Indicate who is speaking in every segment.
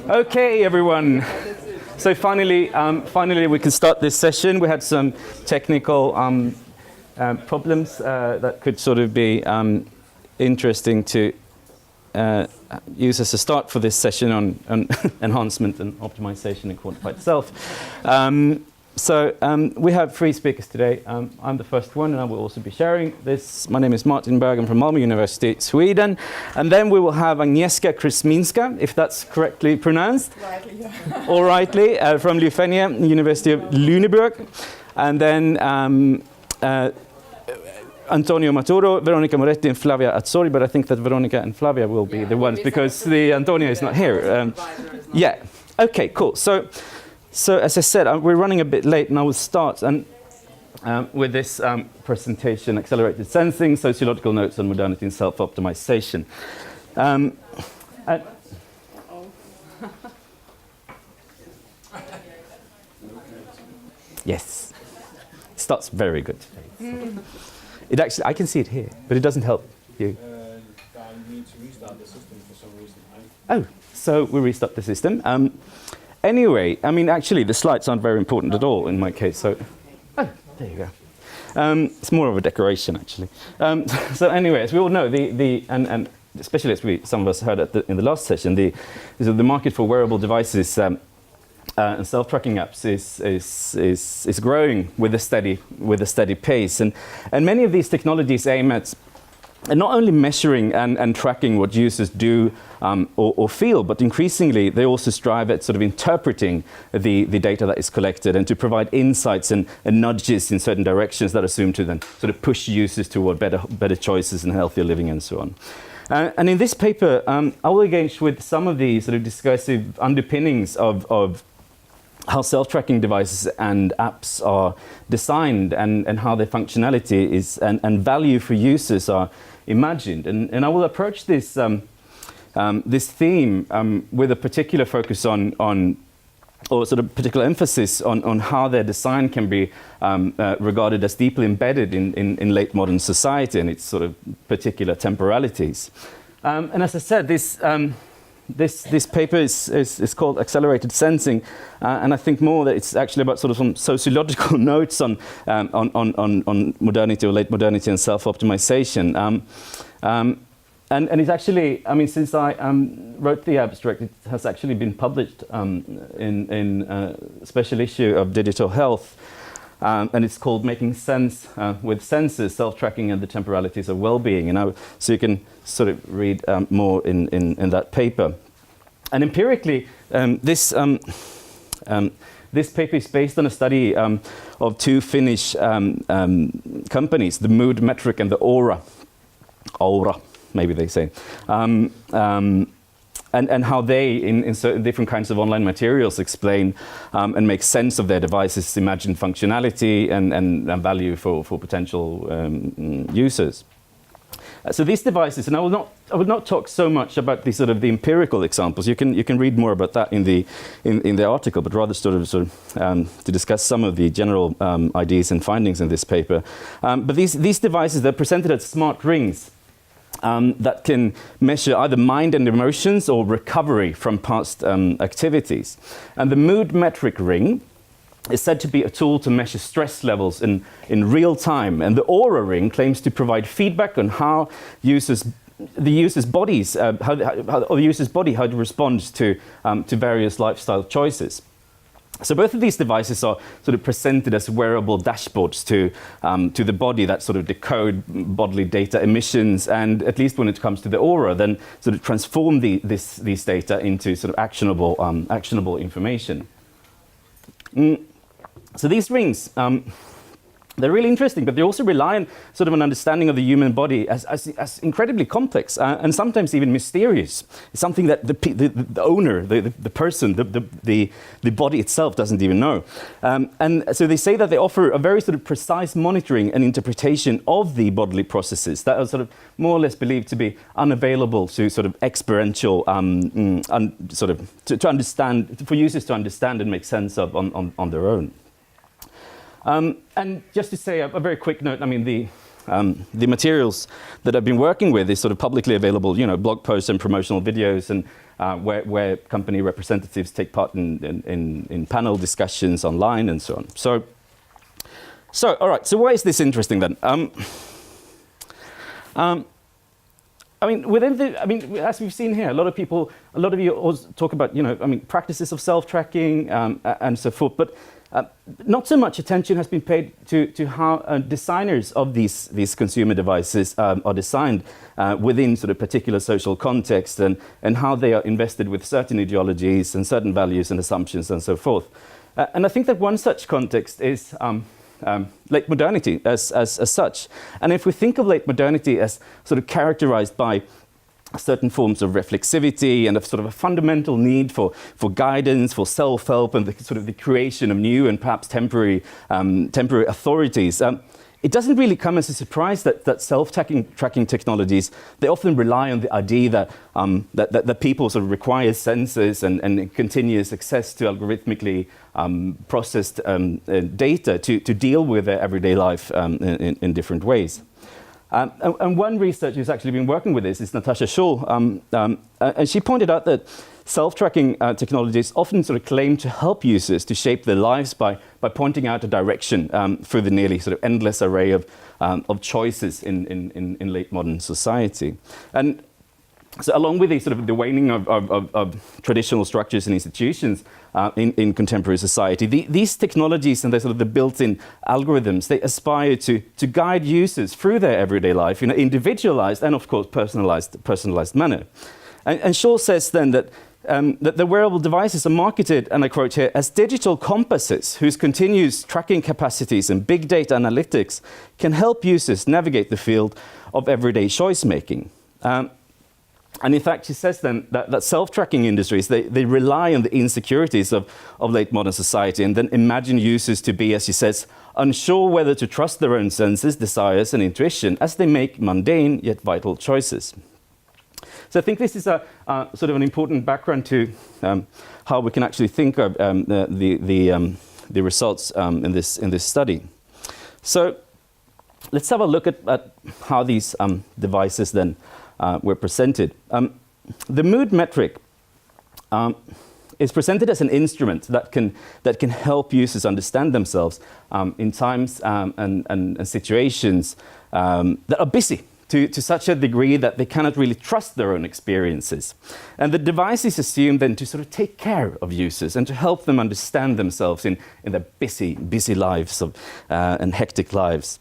Speaker 1: Okay, everyone. So finally we can start this session. We had some technical problems that could sort of be interesting to use as a start for this session on enhancement and optimization and quantified self. So we have three speakers today. I'm the first one, and I will also be sharing this. My name is Martin Berg. I'm from Malmö University, Sweden. And then we will have Agnieszka Sieminski, if that's correctly pronounced.
Speaker 2: Rightly, yeah.
Speaker 1: All rightly, from Lithuania, University of Lüneburg. And then Antonio Maturo, Veronica Moretti, and Flavia Azzori. But I think that Veronica and Flavia will be the ones because the Antonio is not here. Yeah. Okay, cool. So as I said, we're running a bit late, and I will start with this presentation, Accelerated Sensing, Sociological Notes on Modernity and Self-Optimization. Yes, it starts very good. It actually, I can see it here, but it doesn't help you.
Speaker 3: I need to restart the system for some reason.
Speaker 1: Oh, so we restart the system. Anyway, I mean, actually, the slides aren't very important at all in my case. So, oh, there you go. It's more of a decoration, actually. So, anyway, as we all know, and especially as some of us heard in the last session, the market for wearable devices and self-tracking apps is growing with a steady pace, and many of these technologies aim at and not only measuring and tracking what users do or feel, but increasingly they also strive at sort of interpreting the data that is collected and to provide insights and nudges in certain directions that assume to then sort of push users toward better choices and healthier living and so on. And in this paper, I will engage with some of the sort of discursive underpinnings of how self-tracking devices and apps are designed and how their functionality is and value for users are imagined. And I will approach this this theme with a particular focus on or sort of particular emphasis on how their design can be regarded as deeply embedded in late modern society and its sort of particular temporalities. And as I said, this paper is called Accelerated Sensing, and I think more that it's actually about sort of some sociological notes on modernity or late modernity and self-optimization. And it's actually, I mean, since I wrote the abstract, it has actually been published in a special issue of Digital Health, and it's called Making Sense with Sensors, Self-Tracking and the Temporalities of Well-Being. So you can sort of read more in that paper. And empirically, this paper is based on a study of two Finnish companies, the Mood Metric and the Aura, maybe they say. And how they, in certain different kinds of online materials, explain and make sense of their devices' imagined functionality and value for potential users. So these devices, and I will not talk so much about the sort of the empirical examples. You can read more about that in the article, but rather sort of to discuss some of the general ideas and findings in this paper. But these devices, they're presented as smart rings. That can measure either mind and emotions or recovery from past activities. And the Mood Metric ring is said to be a tool to measure stress levels in real time. And the Aura ring claims to provide feedback on how the user's body, how it responds to various lifestyle choices. So both of these devices are sort of presented as wearable dashboards to the body that sort of decode bodily data emissions, and at least when it comes to the Aura, then sort of transform these data into sort of actionable information. So these rings, they're really interesting, but they also rely on sort of an understanding of the human body as incredibly complex and sometimes even mysterious. It's something that the owner, the person, the body itself doesn't even know. And so they say that they offer a very sort of precise monitoring and interpretation of the bodily processes that are sort of more or less believed to be unavailable to sort of experiential, sort of to understand, for users to understand and make sense of on their own. And just to say a very quick note, I mean, the materials that I've been working with is sort of publicly available, blog posts and promotional videos, and where company representatives take part in panel discussions online and so on. So all right. So why is this interesting then? As we've seen here, a lot of you also talk about, practices of self-tracking and so forth, but not so much attention has been paid to how designers of these consumer devices are designed within sort of particular social context, and how they are invested with certain ideologies and certain values and assumptions and so forth. And I think that one such context is late modernity as such. And if we think of late modernity as sort of characterized by certain forms of reflexivity and of sort of a fundamental need for guidance, for self-help, and the creation of new and perhaps temporary authorities, it doesn't really come as a surprise that self-tracking technologies, they often rely on the idea that people sort of require sensors and continuous access to algorithmically processed data to deal with their everyday life in different ways. And one researcher who's actually been working with this is Natasha Schull, and she pointed out that self-tracking technologies often sort of claim to help users to shape their lives by pointing out a direction through the nearly sort of endless array of choices in late modern society. And so along with the waning of traditional structures and institutions in contemporary society, these technologies and the built-in algorithms, they aspire to guide users through their everyday life in an individualized and, of course, personalized manner. And Shaw says then that the wearable devices are marketed, and I quote here, as digital compasses whose continuous tracking capacities and big data analytics can help users navigate the field of everyday choice making. And in fact, she says then that self-tracking industries, they rely on the insecurities of late modern society and then imagine users to be, as she says, unsure whether to trust their own senses, desires, and intuition as they make mundane yet vital choices. So I think this is a sort of an important background to how we can actually think of the results in this study. So let's have a look at how these devices then were presented. The mood metric is presented as an instrument that can help users understand themselves in times and situations that are busy to such a degree that they cannot really trust their own experiences. And the device is assumed then to sort of take care of users and to help them understand themselves in their busy lives and hectic lives.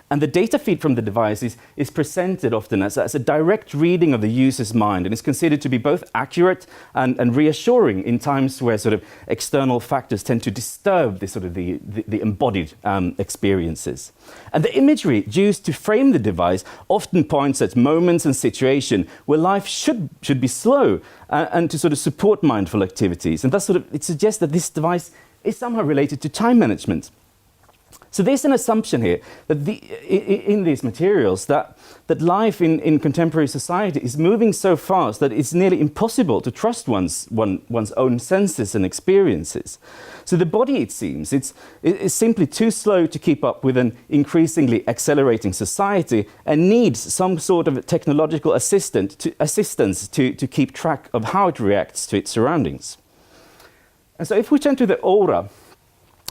Speaker 1: And the data feed from the device is presented often as a direct reading of the user's mind, and is considered to be both accurate and reassuring in times where sort of external factors tend to disturb the embodied experiences. And the imagery used to frame the device often points at moments and situations where life should be slow and to sort of support mindful activities. And thus it suggests that this device is somehow related to time management. So there's an assumption here that in these materials that life in contemporary society is moving so fast that it's nearly impossible to trust one's own senses and experiences. So the body, it seems, is simply too slow to keep up with an increasingly accelerating society and needs some sort of technological assistance to keep track of how it reacts to its surroundings. And so if we turn to the aura,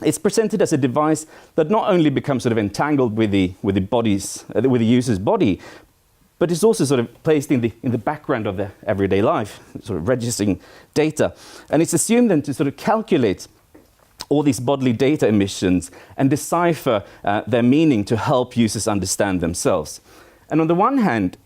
Speaker 1: it's presented as a device that not only becomes sort of entangled with the user's body, but is also sort of placed in the background of their everyday life, sort of registering data. And it's assumed then to sort of calculate all these bodily data emissions and decipher their meaning to help users understand themselves. And on the one hand,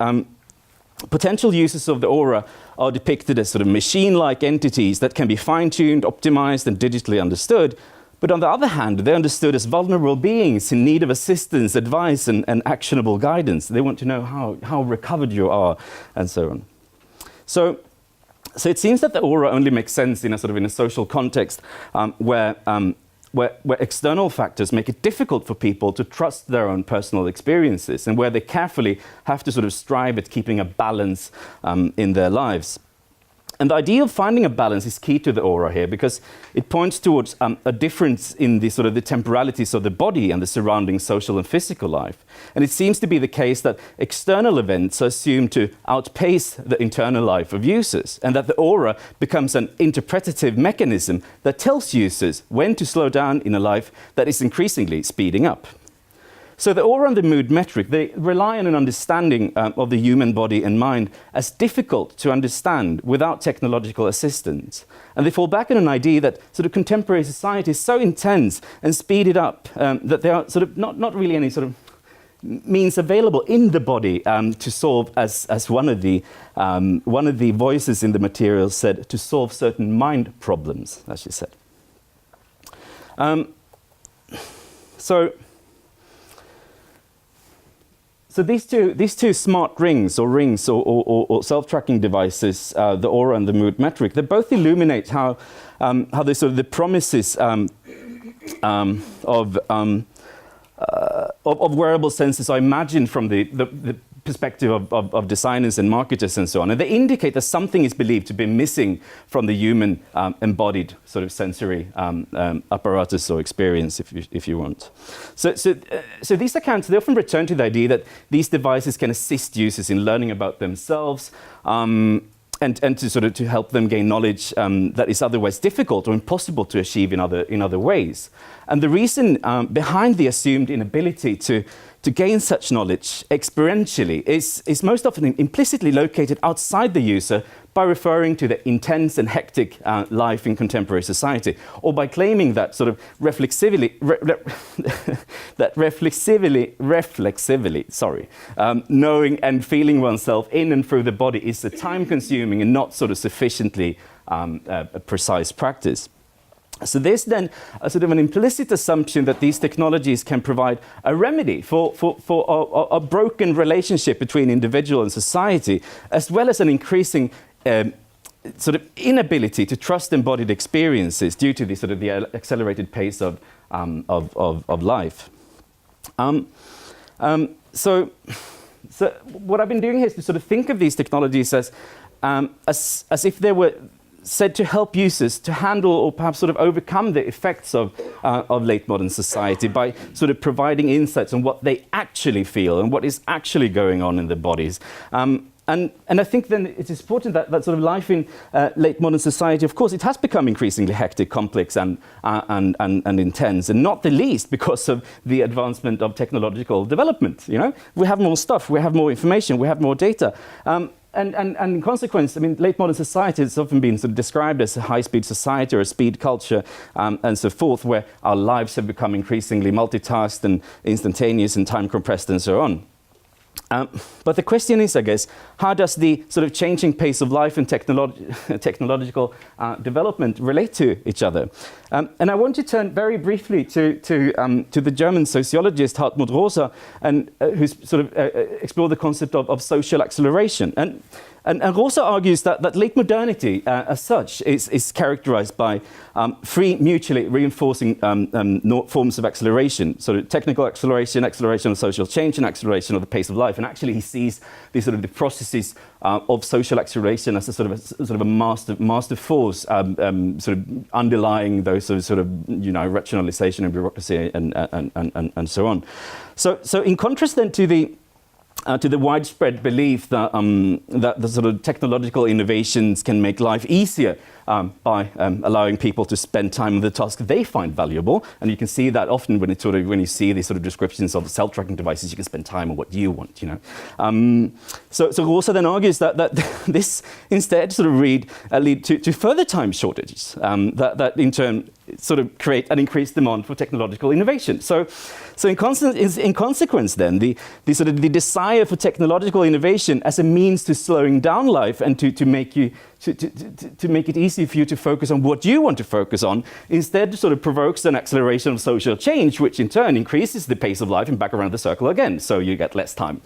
Speaker 1: potential users of the aura are depicted as sort of machine-like entities that can be fine-tuned, optimized, and digitally understood. But on the other hand, they're understood as vulnerable beings in need of assistance, advice, and actionable guidance. They want to know how recovered you are, and so on. So it seems that the aura only makes sense in a social context where external factors make it difficult for people to trust their own personal experiences, and where they carefully have to sort of strive at keeping a balance in their lives. And the idea of finding a balance is key to the aura here, because it points towards a difference in the sort of the temporalities of the body and the surrounding social and physical life. And it seems to be the case that external events are assumed to outpace the internal life of users, and that the aura becomes an interpretative mechanism that tells users when to slow down in a life that is increasingly speeding up. So the aura and the mood metric, they rely on an understanding of the human body and mind as difficult to understand without technological assistance. And they fall back on an idea that sort of contemporary society is so intense and speeded up that there are sort of not really any sort of means available in the body to solve, as one of the voices in the material said, to solve certain mind problems, as she said. So these two smart rings or self-tracking devices, the aura and the mood metric, they both illuminate how the sort of the promises of wearable sensors are imagined from the perspective of designers and marketers and so on. And they indicate that something is believed to be missing from the human embodied sort of sensory apparatus or experience, if you want. So these accounts, they often return to the idea that these devices can assist users in learning about themselves, and to help them gain knowledge that is otherwise difficult or impossible to achieve in other ways. And the reason behind the assumed inability to gain such knowledge experientially is most often implicitly located outside the user by referring to the intense and hectic life in contemporary society, or by claiming that sort of reflexively, knowing and feeling oneself in and through the body is a time-consuming and not sort of sufficiently a precise practice. So there's then a sort of an implicit assumption that these technologies can provide a remedy for a broken relationship between individual and society, as well as an increasing sort of inability to trust embodied experiences due to the sort of the accelerated pace of life. So what I've been doing here is to sort of think of these technologies as if they were said to help users to handle or perhaps sort of overcome the effects of late modern society by sort of providing insights on what they actually feel and what is actually going on in their bodies. And I think then it is important that sort of life in late modern society, of course, it has become increasingly hectic, complex, and intense, and not the least because of the advancement of technological development. You know, we have more stuff, we have more information, we have more data. And in consequence, I mean, late modern society has often been sort of described as a high-speed society or a speed culture and so forth, where our lives have become increasingly multitasked and instantaneous and time-compressed and so on. But the question is, I guess, how does the sort of changing pace of life and technological development relate to each other? And I want to turn very briefly to the German sociologist Hartmut Rosa, and who's sort of explored the concept of social acceleration. And Rosa argues that late modernity, as such, is characterized by three mutually reinforcing forms of acceleration. So technical acceleration, acceleration of social change, and acceleration of the pace of life. And actually, he sees these sort of the processes of social acceleration as a sort of a master force, sort of underlying those sort of rationalization and bureaucracy and so on. So in contrast then to the widespread belief that the sort of technological innovations can make life easier by allowing people to spend time on the task they find valuable, and you can see that often when you see these sort of descriptions of self-tracking devices, you can spend time on what you want, So Rosa then argues that this instead sort of lead to further time shortages that in turn sort of create an increased demand for technological innovation. So in consequence, then the sort of the desire for technological innovation as a means to slowing down life and to make you to make it easy for you to focus on what you want to focus on, instead sort of provokes an acceleration of social change, which in turn increases the pace of life and back around the circle again, so you get less time.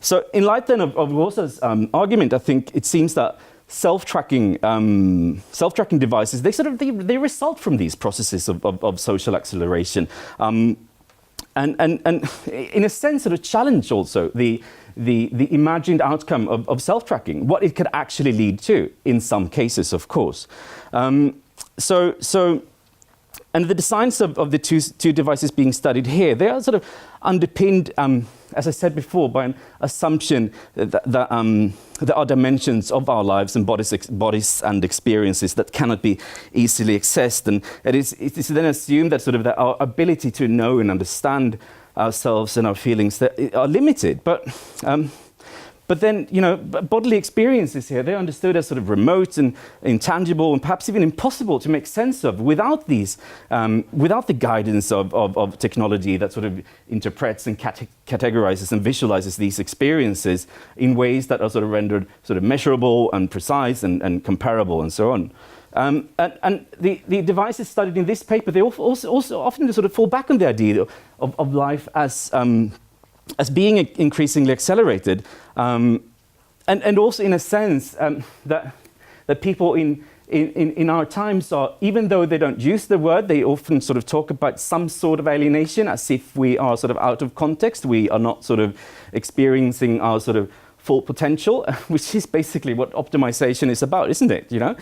Speaker 1: So in light then of Rosa's argument, I think it seems that self-tracking devices, they result from these processes of social acceleration, and in a sense sort of challenge also the the imagined outcome of self-tracking, what it could actually lead to in some cases, of course. And the designs of the two devices being studied here, they are sort of underpinned, as I said before, by an assumption that there are dimensions of our lives and bodies and experiences that cannot be easily accessed. And it is then assumed that sort of that our ability to know and understand ourselves and our feelings that are limited. But then, you know, bodily experiences here, they're understood as sort of remote and intangible and perhaps even impossible to make sense of without these, without the guidance of technology that sort of interprets and categorizes and visualizes these experiences in ways that are sort of rendered sort of measurable and precise and comparable and so on. And the devices studied in this paper, they also often sort of fall back on the idea of life as being increasingly accelerated, and also in a sense that people in our times are, even though they don't use the word, they often sort of talk about some sort of alienation, as if we are sort of out of context, we are not sort of experiencing our sort of full potential, which is basically what optimization is about, isn't it? You know,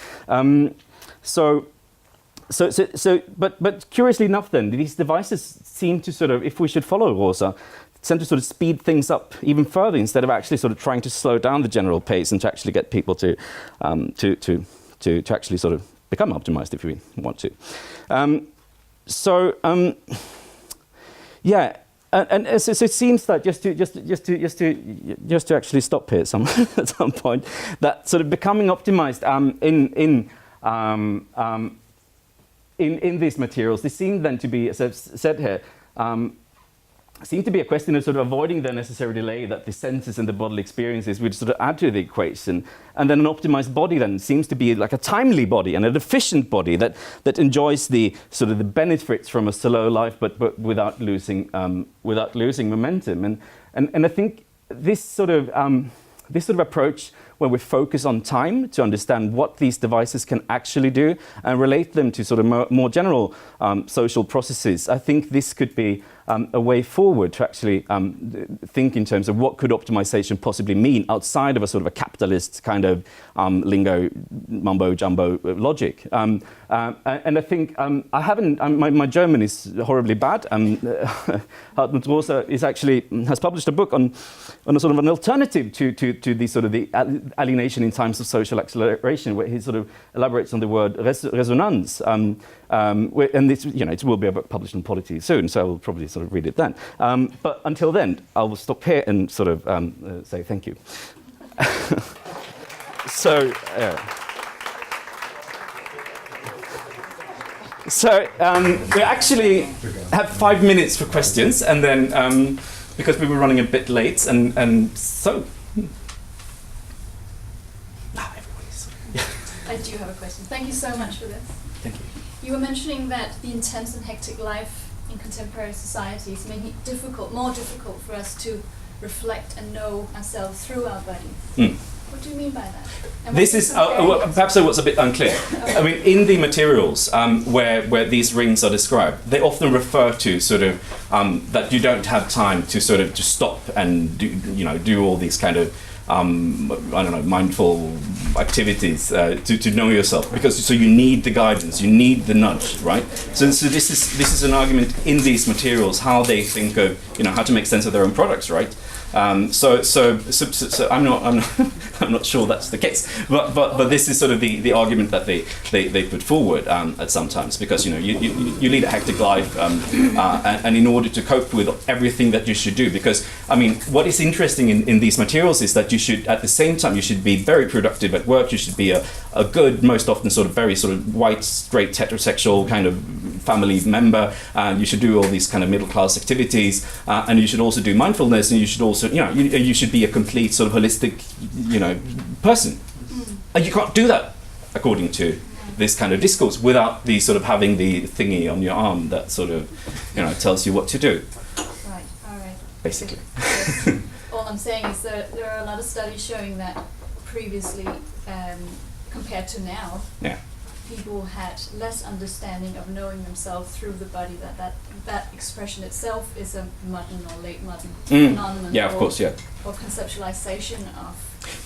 Speaker 1: but curiously enough, then these devices seem to sort of, if we should follow Rosa, tend to sort of speed things up even further instead of actually sort of trying to slow down the general pace and to actually get people to actually sort of become optimized if we want to. Yeah, and so it seems that just to actually stop here at some point, that sort of becoming optimized in these materials, they seem then to be, as I've said here, seem to be a question of sort of avoiding the necessary delay that the senses and the bodily experiences would sort of add to the equation. And then an optimized body then seems to be like a timely body and an efficient body that enjoys the sort of the benefits from a slow life, but without losing momentum. And I think this sort of approach, where we focus on time to understand what these devices can actually do and relate them to sort of more general social processes, I think this could be a way forward to actually think in terms of what could optimization possibly mean outside of a sort of a capitalist kind of lingo, mumbo jumbo logic. And I think I haven't. My German is horribly bad. Hartmut Rosa has published a book on a sort of an alternative to the sort of the alienation in times of social acceleration, where he sort of elaborates on the word resonance. And this, you know, it will be a book published in Polity soon, so I will probably sort of read it then. But until then, I will stop here and sort of say thank you. So we actually have 5 minutes for questions, and then because we were running a bit late, and so.
Speaker 2: I do have a question. Thank you so much for this.
Speaker 1: Thank you.
Speaker 2: You were mentioning that the intense and hectic life in contemporary society is making it more difficult for us to reflect and know ourselves through our bodies. What do you mean by that? And
Speaker 1: this is perhaps I was a bit unclear. I mean, in the materials where these rings are described, they often refer to sort of that you don't have time to sort of just stop and do all these kind of I don't know, mindful activities to know yourself, because so you need the guidance, you need the nudge, right? So this is an argument in these materials how they think of how to make sense of their own products, right? So I'm not sure that's the case, but this is sort of the argument that they put forward at sometimes, because you lead a hectic life, and in order to cope with everything that you should do, because I mean what is interesting in these materials is that you should at the same time you should be very productive at work, you should be a good, most often sort of very sort of white, straight, heterosexual kind of family member, and you should do all these kind of middle class activities, and you should also do mindfulness, and you should also you should be a complete sort of holistic person. And you can't do that according to this kind of discourse without the sort of having the thingy on your arm that sort of tells you what to do.
Speaker 2: Right. All right.
Speaker 1: Basically.
Speaker 2: So, all I'm saying is that there are a lot of studies showing that previously compared to now, people had less understanding of knowing themselves through the body, that expression itself is a modern or late modern phenomenon.
Speaker 1: Yeah, of course, yeah.
Speaker 2: Or conceptualization of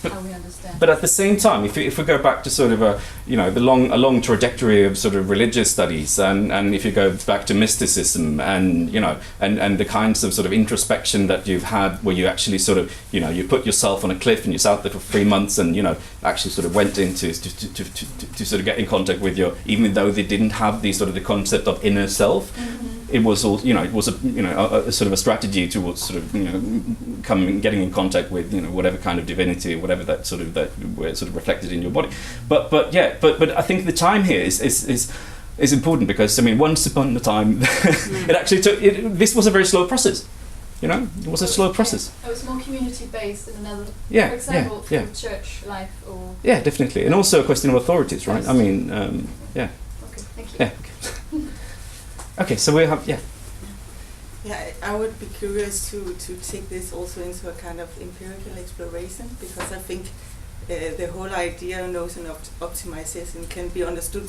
Speaker 2: how we understand.
Speaker 1: But at the same time, if we go back to sort of a long trajectory of sort of religious studies, and if you go back to mysticism, and and the kinds of sort of introspection that you've had, where you actually sort of you put yourself on a cliff and you're out there for 3 months, and actually sort of went into to sort of get in contact with even though they didn't have the concept of inner self. It was all, it was a sort of a strategy towards sort of getting in contact with whatever kind of divinity, whatever that were sort of reflected in your body. But I think the time here is important, because I mean, once upon a time, it actually took. This was a very slow process. It was a slow process.
Speaker 2: It was more community based in another.
Speaker 1: Yeah,
Speaker 2: for example,
Speaker 1: yeah.
Speaker 2: through church life or.
Speaker 1: Yeah, definitely, and also a question of authorities, right? I mean, yeah.
Speaker 2: Okay, thank you.
Speaker 1: Yeah. Okay. Okay, so we have, yeah.
Speaker 4: Yeah, I would be curious to take this also into a kind of empirical exploration, because I think the whole idea and notion of optimization can be understood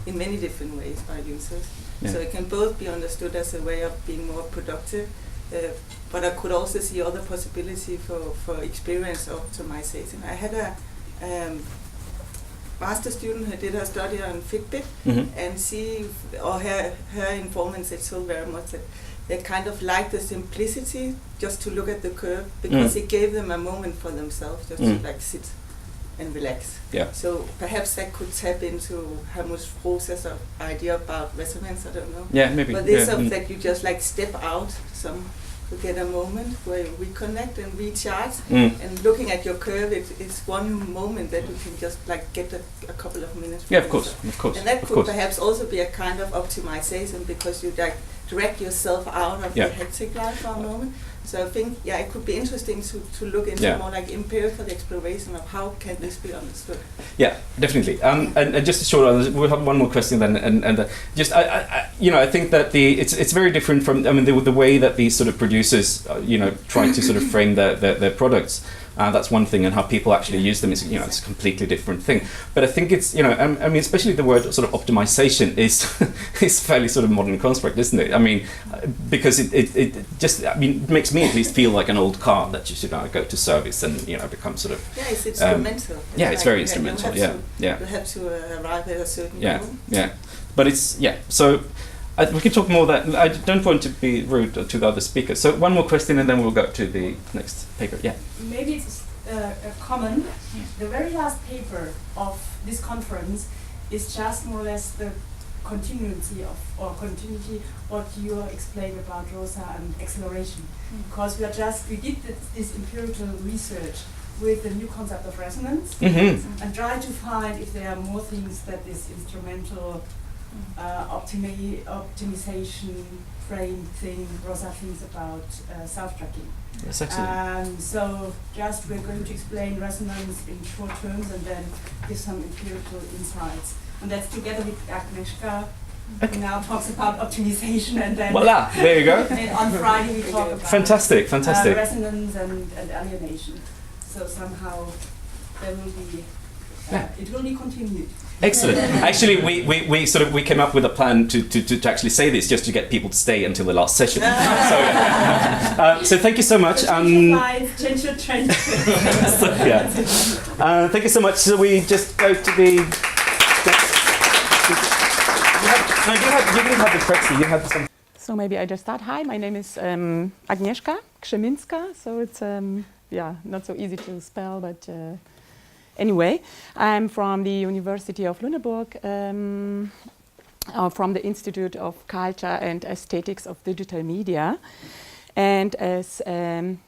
Speaker 4: in many different ways by users.
Speaker 1: Yeah.
Speaker 4: So it can both be understood as a way of being more productive, but I could also see other possibility for experience optimization. I had a master student who did a study on Fitbit, and her informant said so very much that they kind of liked the simplicity just to look at the curve, because it gave them a moment for themselves just to like sit and relax.
Speaker 1: Yeah.
Speaker 4: So perhaps that could tap into Helmut Rosa's idea about resonance, I don't know.
Speaker 1: Yeah, maybe.
Speaker 4: But this of that you just like step out to get a moment where you reconnect and recharge, and looking at your curve, it's one moment that you can just like get a couple of minutes.
Speaker 1: Yeah, of course.
Speaker 4: And that could perhaps also be a kind of optimization, because you like direct yourself out of the hectic life for a moment. So I think, it could be interesting to look into more like empirical exploration of how can this be understood.
Speaker 1: Yeah, definitely. And just a short, we'll have one more question then, and just I think that it's very different from the way that these sort of producers try to sort of frame their products. That's one thing, and how people actually use them is it's a completely different thing. But I think it's especially the word sort of optimization is fairly sort of modern construct, isn't it? I mean, because it just makes me at least feel like an old car that you should go to service and become sort of
Speaker 4: it's instrumental.
Speaker 1: It's very instrumental. You
Speaker 4: have to arrive at a certain goal.
Speaker 1: But it's so. We can talk more that. I don't want to be rude to the other speakers. So one more question, and then we'll go to the next paper. Yeah.
Speaker 5: Maybe it's a comment. The very last paper of this conference is just more or less the continuity what you explained about Rosa and acceleration. Because we did this empirical research with the new concept of resonance, and try to find if there are more things that this instrumental optimization frame thing Rosa thinks about self-tracking.
Speaker 1: That's excellent.
Speaker 5: So just we're going to explain resonance in short terms and then give some empirical insights. And that's together with Agnieszka, who now talks about optimization, and then
Speaker 1: voila, there you go.
Speaker 5: And on Friday we talk about
Speaker 1: fantastic.
Speaker 5: resonance and alienation. So somehow there will be it will be continued.
Speaker 1: Excellent. Actually, we came up with a plan to actually say this, just to get people to stay until the last session. So thank you so much.
Speaker 5: Change your trend.
Speaker 1: Thank you so much. So we just go to the. You didn't have the proxy. You had some.
Speaker 6: So maybe I just start. Hi, my name is Agnieszka Sieminski. So it's not so easy to spell, but. Anyway, I'm from the University of Lüneburg, from the Institute of Culture and Aesthetics of Digital Media. And as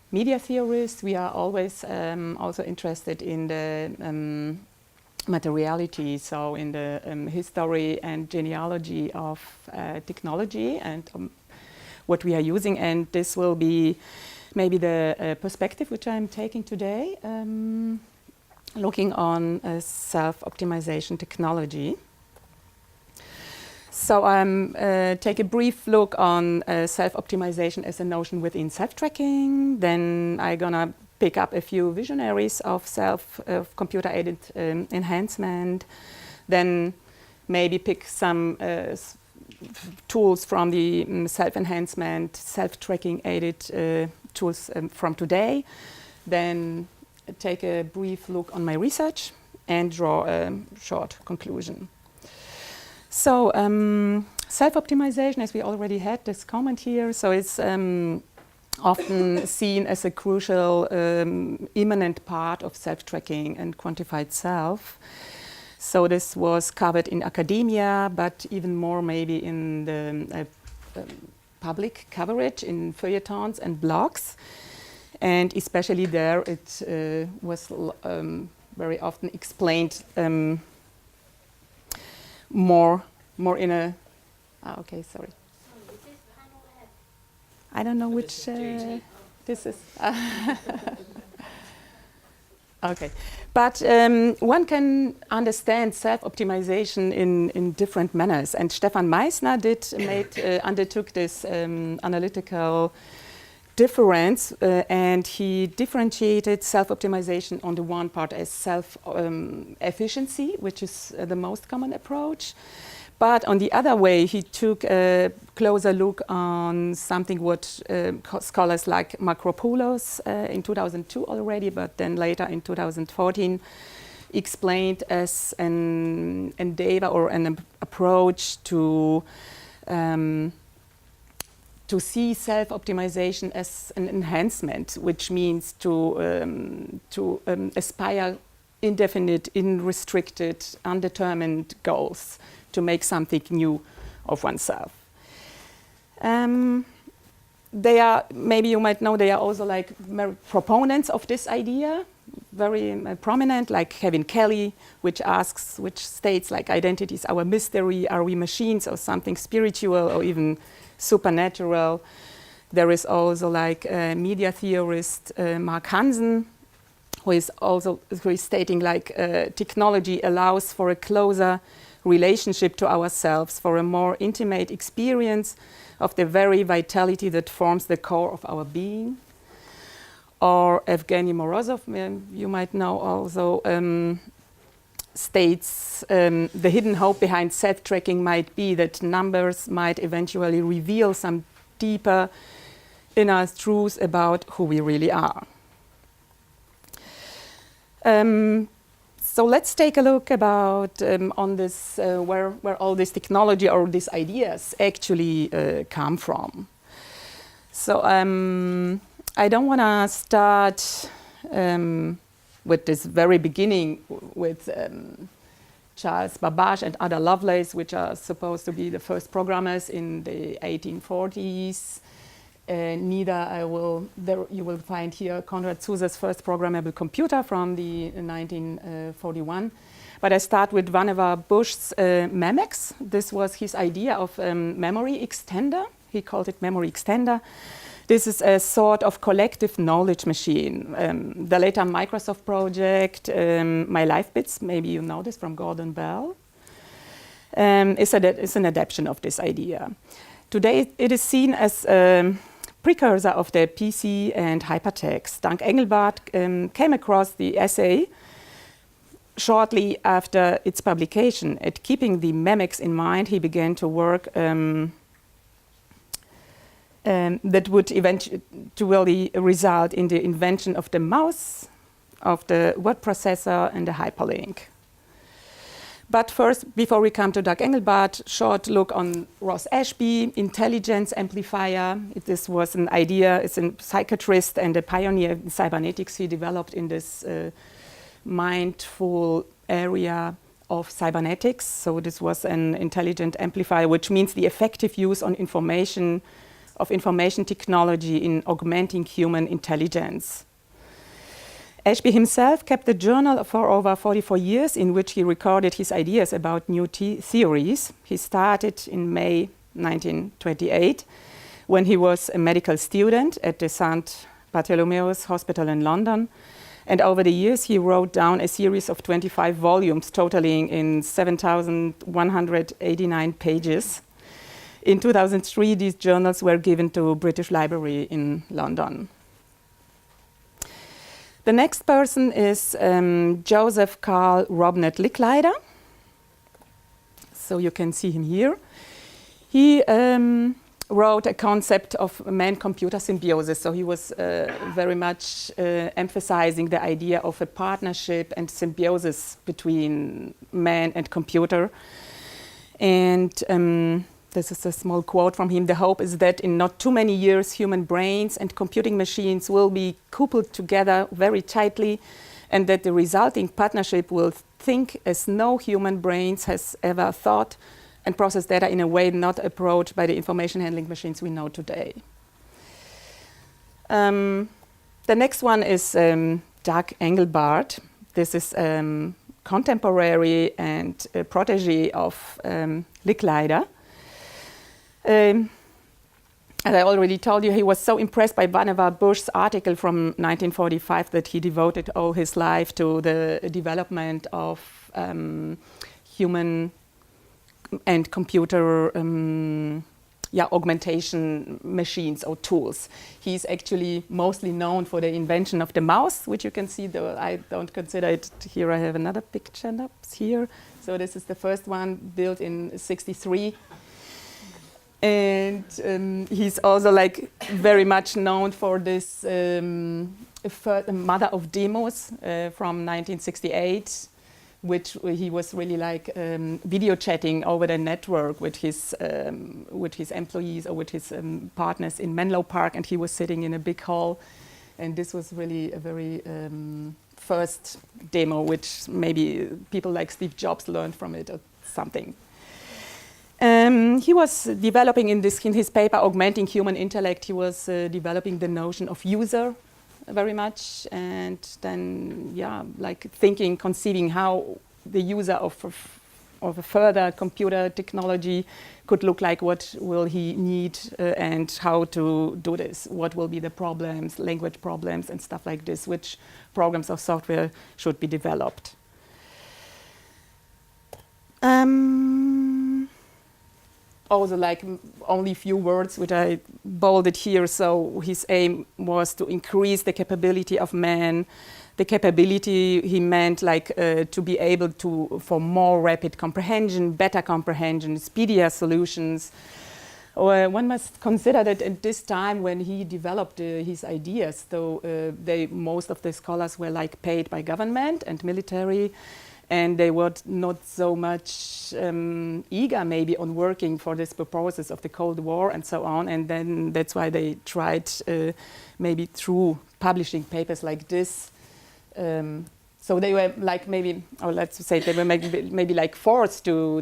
Speaker 6: media theorists, we are always also interested in the materiality, so in the history and genealogy of technology and what we are using. And this will be maybe the perspective which I'm taking today. Looking on self-optimization technology. So take a brief look on self-optimization as a notion within self-tracking. Then I'm gonna pick up a few visionaries of computer-aided enhancement. Then maybe pick some tools from the self-enhancement, self-tracking aided tools from today, then take a brief look on my research and draw a short conclusion. So self-optimization, as we already had this comment here, so it's often seen as a crucial immanent part of self-tracking and quantified self. So this was covered in academia, but even more maybe in the public coverage in feuilletons and blogs. And especially there it was very often explained more in a... okay, sorry. I don't know which this is. Okay, but one can understand self-optimization in different manners. And Stefan Meissner undertook this analytical difference, and he differentiated self-optimization on the one part as self-efficiency, which is the most common approach. But on the other way, he took a closer look on something what scholars like Makropoulos in 2002 already, but then later in 2014 explained as an endeavor or an approach to see self-optimization as an enhancement, which means to aspire indefinite, unrestricted, undetermined goals to make something new of oneself. They are, maybe you might know, they are also like proponents of this idea, very prominent, like Kevin Kelly, which states like identity is our mystery, are we machines or something spiritual or even supernatural. There is also like media theorist Mark Hansen, who is stating like technology allows for a closer relationship to ourselves, for a more intimate experience of the very vitality that forms the core of our being. Or Evgeny Morozov, you might know also, states the hidden hope behind self-tracking might be that numbers might eventually reveal some deeper inner truths about who we really are. So let's take a look about on this where all this technology or these ideas actually come from. So I don't want to start with this very beginning with Charles Babbage and Ada Lovelace, which are supposed to be the first programmers in the 1840s. Neither you will find here Konrad Zuse's first programmable computer from the 1941. But I start with Vannevar Bush's Memex. This was his idea of memory extender. He called it memory extender. This is a sort of collective knowledge machine. The later Microsoft project, My Life Bits, maybe you know this from Gordon Bell, is an adaptation of this idea. Today it is seen as a precursor of the PC and hypertext. Dank Engelbart came across the essay shortly after its publication. At keeping the Memex in mind, he began to work that would eventually result in the invention of the mouse, of the word processor, and the hyperlink. But first, before we come to Doug Engelbart, short look on Ross Ashby, intelligence amplifier. This was an idea, it's a psychiatrist and a pioneer in cybernetics. He developed in this mindful area of cybernetics. So this was an intelligent amplifier, which means the effective use of information technology in augmenting human intelligence. Ashby himself kept a journal for over 44 years in which he recorded his ideas about new theories. He started in May 1928 when he was a medical student at the St. Bartholomew's Hospital in London. And over the years, he wrote down a series of 25 volumes totaling in 7,189 pages. In 2003, these journals were given to British Library in London. The next person is Joseph Carl Robert Licklider. So so you can see him here. He wrote a concept of man-computer symbiosis, so he was very much emphasizing the idea of a partnership and symbiosis between man and computer. And this is a small quote from him: "The hope is that in not too many years, human brains and computing machines will be coupled together very tightly, and that the resulting partnership will think as no human brains has ever thought and process data in a way not approached by the information handling machines we know today." The next one is Doug Engelbart. This is contemporary and protege of Licklider. As I already told you, he was so impressed by Vannevar Bush's article from 1945 that he devoted all his life to the development of human and computer augmentation machines or tools. He's actually mostly known for the invention of the mouse, which you can see, though I don't consider it. Here I have another picture up here. So this is the first one, built in '63. And he's also like very much known for this mother of demos from 1968, which he was really like video chatting over the network with his employees or with his partners in Menlo Park, and he was sitting in a big hall, and this was really a very first demo, which maybe people like Steve Jobs learned from it or something. He was developing in his paper, Augmenting Human Intellect, he was developing the notion of user very much, and then, like conceiving how the user of a further computer technology could look like, what will he need, and how to do this, what will be the problems, language problems and stuff like this, which programs of software should be developed. Also, like only a few words which I bolded here. So his aim was to increase the capability of man. The capability he meant like to be able to, for more rapid comprehension, better comprehension, speedier solutions. One must consider that at this time when he developed his ideas, though most of the scholars were like paid by government and military, and they were not so much eager maybe on working for this purposes of the Cold War and so on. And then that's why they tried maybe through publishing papers like this. So they were like maybe, or let's say they were maybe like forced to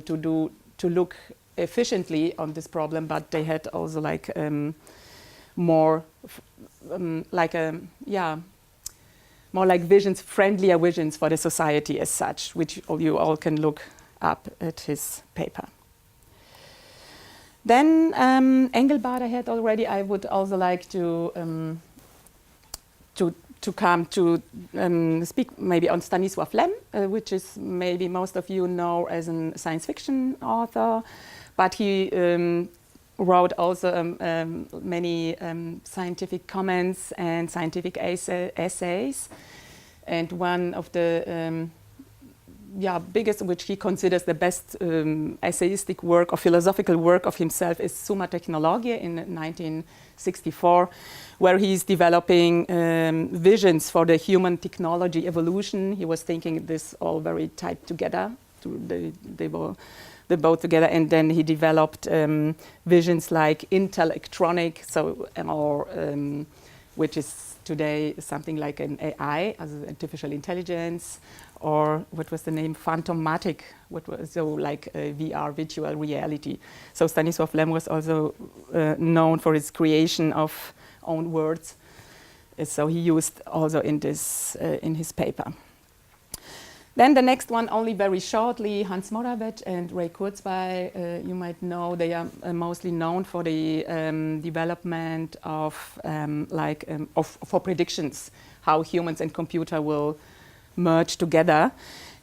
Speaker 6: look efficiently on this problem, but they had also like more like visions, friendlier visions for the society as such, which you all can look up at his paper. Then Engelbart I had already. I would also like to come to speak maybe on Stanisław Lem, which is maybe most of you know as a science fiction author, but he wrote also many scientific comments and scientific essays. And one of the biggest, which he considers the best essayistic work or philosophical work of himself, is Summa Technology in 1964, where he's developing visions for the human technology evolution. He was thinking this all very tied together. They were both together, and then he developed visions like intellectronic, which is today something like an AI, as artificial intelligence, or what was the name, Phantomatic, what was so like VR, virtual reality. So Stanisław Lem was also known for his creation of own words. So he used also in this in his paper. Then the next one, only very shortly, Hans Moravec and Ray Kurzweil, you might know, they are mostly known for the development of for predictions, how humans and computer will merge together.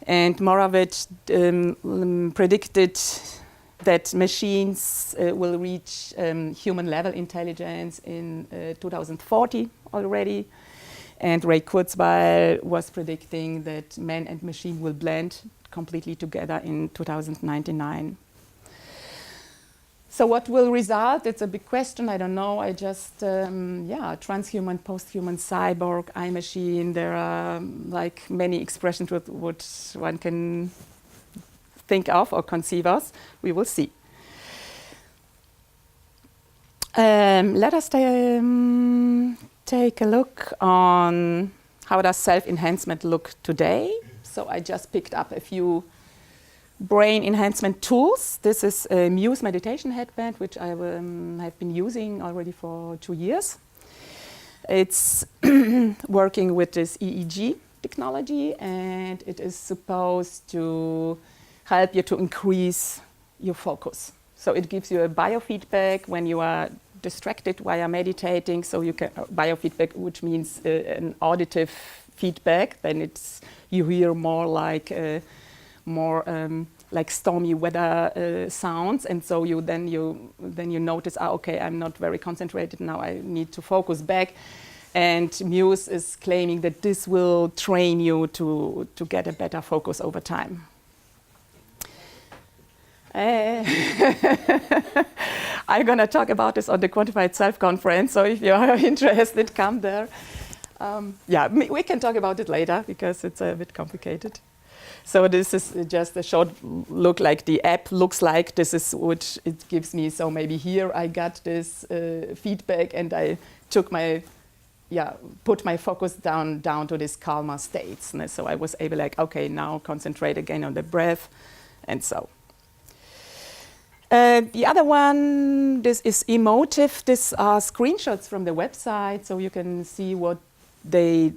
Speaker 6: And Moravec predicted that machines will reach human level intelligence in 2040 already. And Ray Kurzweil was predicting that man and machine will blend completely together in 2099. So what will result? It's a big question. I don't know. I just, transhuman, posthuman, cyborg, iMachine. There are like many expressions with what one can think of or conceive of. We will see. Let us take a look on how does self-enhancement look today. So I just picked up a few brain enhancement tools. This is a Muse meditation headband, which I have been using already for 2 years. It's working with this EEG technology, and it is supposed to help you to increase your focus. So it gives you a biofeedback when you are distracted while meditating. So you can biofeedback, which means an auditive feedback. Then you hear more like like stormy weather sounds, and so then you notice, okay, I'm not very concentrated now. I need to focus back. And Muse is claiming that this will train you to get a better focus over time. I'm going to talk about this on the Quantified Self conference, so if you are interested, come there. We can talk about it later because it's a bit complicated. So this is just a short look like the app looks like. This is what it gives me. So maybe here I got this feedback, and I took put my focus down to this calmer states. And so I was able okay, now concentrate again on the breath, and so. The other one, this is emotive. These are screenshots from the website, so you can see what they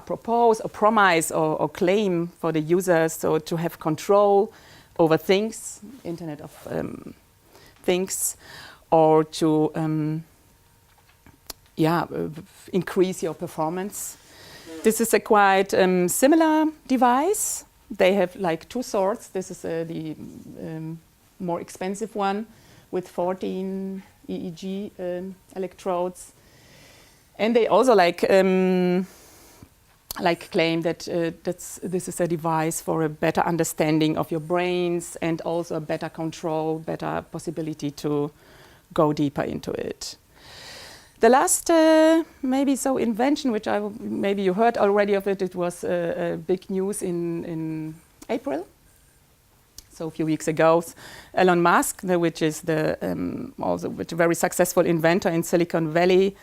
Speaker 6: propose or promise or claim for the users. So to have control over things, Internet of Things, or to increase your performance. This is a quite similar device. They have like 2 sorts. This is the more expensive one with 14 EEG electrodes. And they also claim that this is a device for a better understanding of your brains, and also a better control, better possibility to go deeper into it. The last invention, which maybe you heard already of it, it was big news in April. So a few weeks ago, Elon Musk, which is also a very successful inventor in Silicon Valley.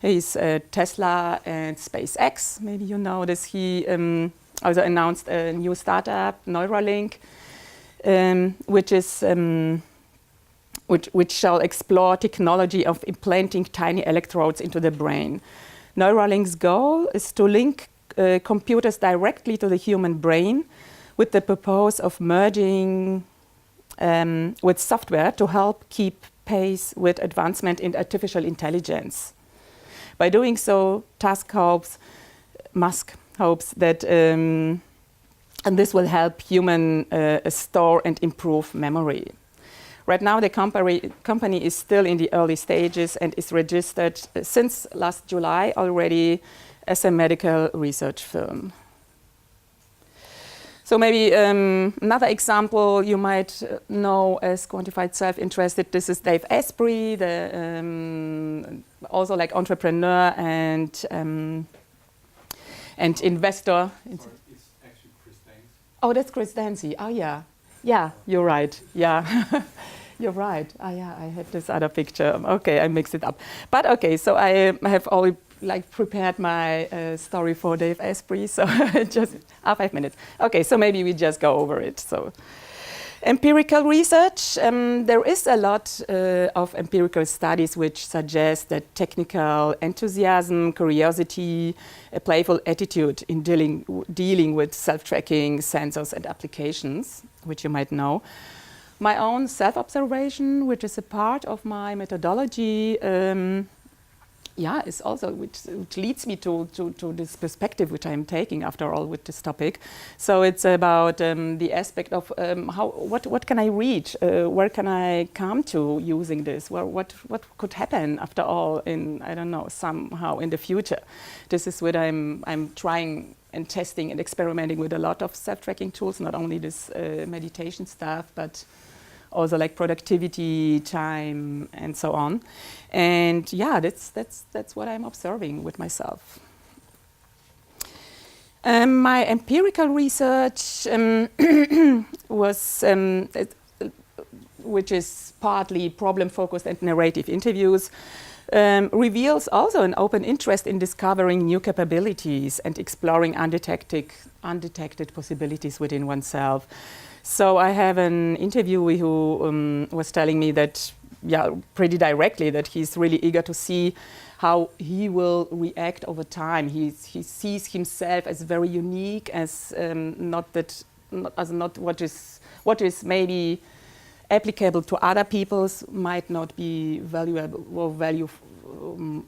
Speaker 6: He's Tesla and SpaceX. Maybe you know this. He also announced a new startup, Neuralink, which shall explore technology of implanting tiny electrodes into the brain. Neuralink's goal is to link computers directly to the human brain, with the purpose of merging with software to help keep pace with advancement in artificial intelligence. By doing so, Musk hopes that and this will help human store and improve memory. Right now, the company is still in the early stages and is registered since last July already as a medical research firm. So maybe another example you might know as Quantified Self interested. This is Dave Asprey, also like entrepreneur and investor.
Speaker 7: It's actually Chris Dancy.
Speaker 6: Oh, that's Chris Dancy. Oh, yeah. Yeah, you're right. Yeah, you're right. Oh, yeah, I had this other picture. Okay, I mixed it up. But okay, so I have already prepared my story for Dave Asprey. So just 5 minutes. Okay, so maybe we just go over it. So empirical research. There is a lot of empirical studies which suggest that technical enthusiasm, curiosity, a playful attitude in dealing with self-tracking sensors and applications, which you might know. My own self-observation, which is a part of my methodology, is also which leads me to this perspective which I am taking after all with this topic. So it's about the aspect of what can I reach, where can I come to using this, what could happen after all in somehow in the future. This is what I'm trying and testing and experimenting with a lot of self-tracking tools, not only this meditation stuff, but also like productivity, time, and so on. And yeah, that's what I'm observing with myself. My empirical research was, which is partly problem-focused and narrative interviews, reveals also an open interest in discovering new capabilities and exploring undetected possibilities within oneself. So I have an interviewee who was telling me that, yeah, pretty directly, that he's really eager to see how he will react over time. He sees himself as very unique, as not what is maybe applicable to other people's might not be valuable or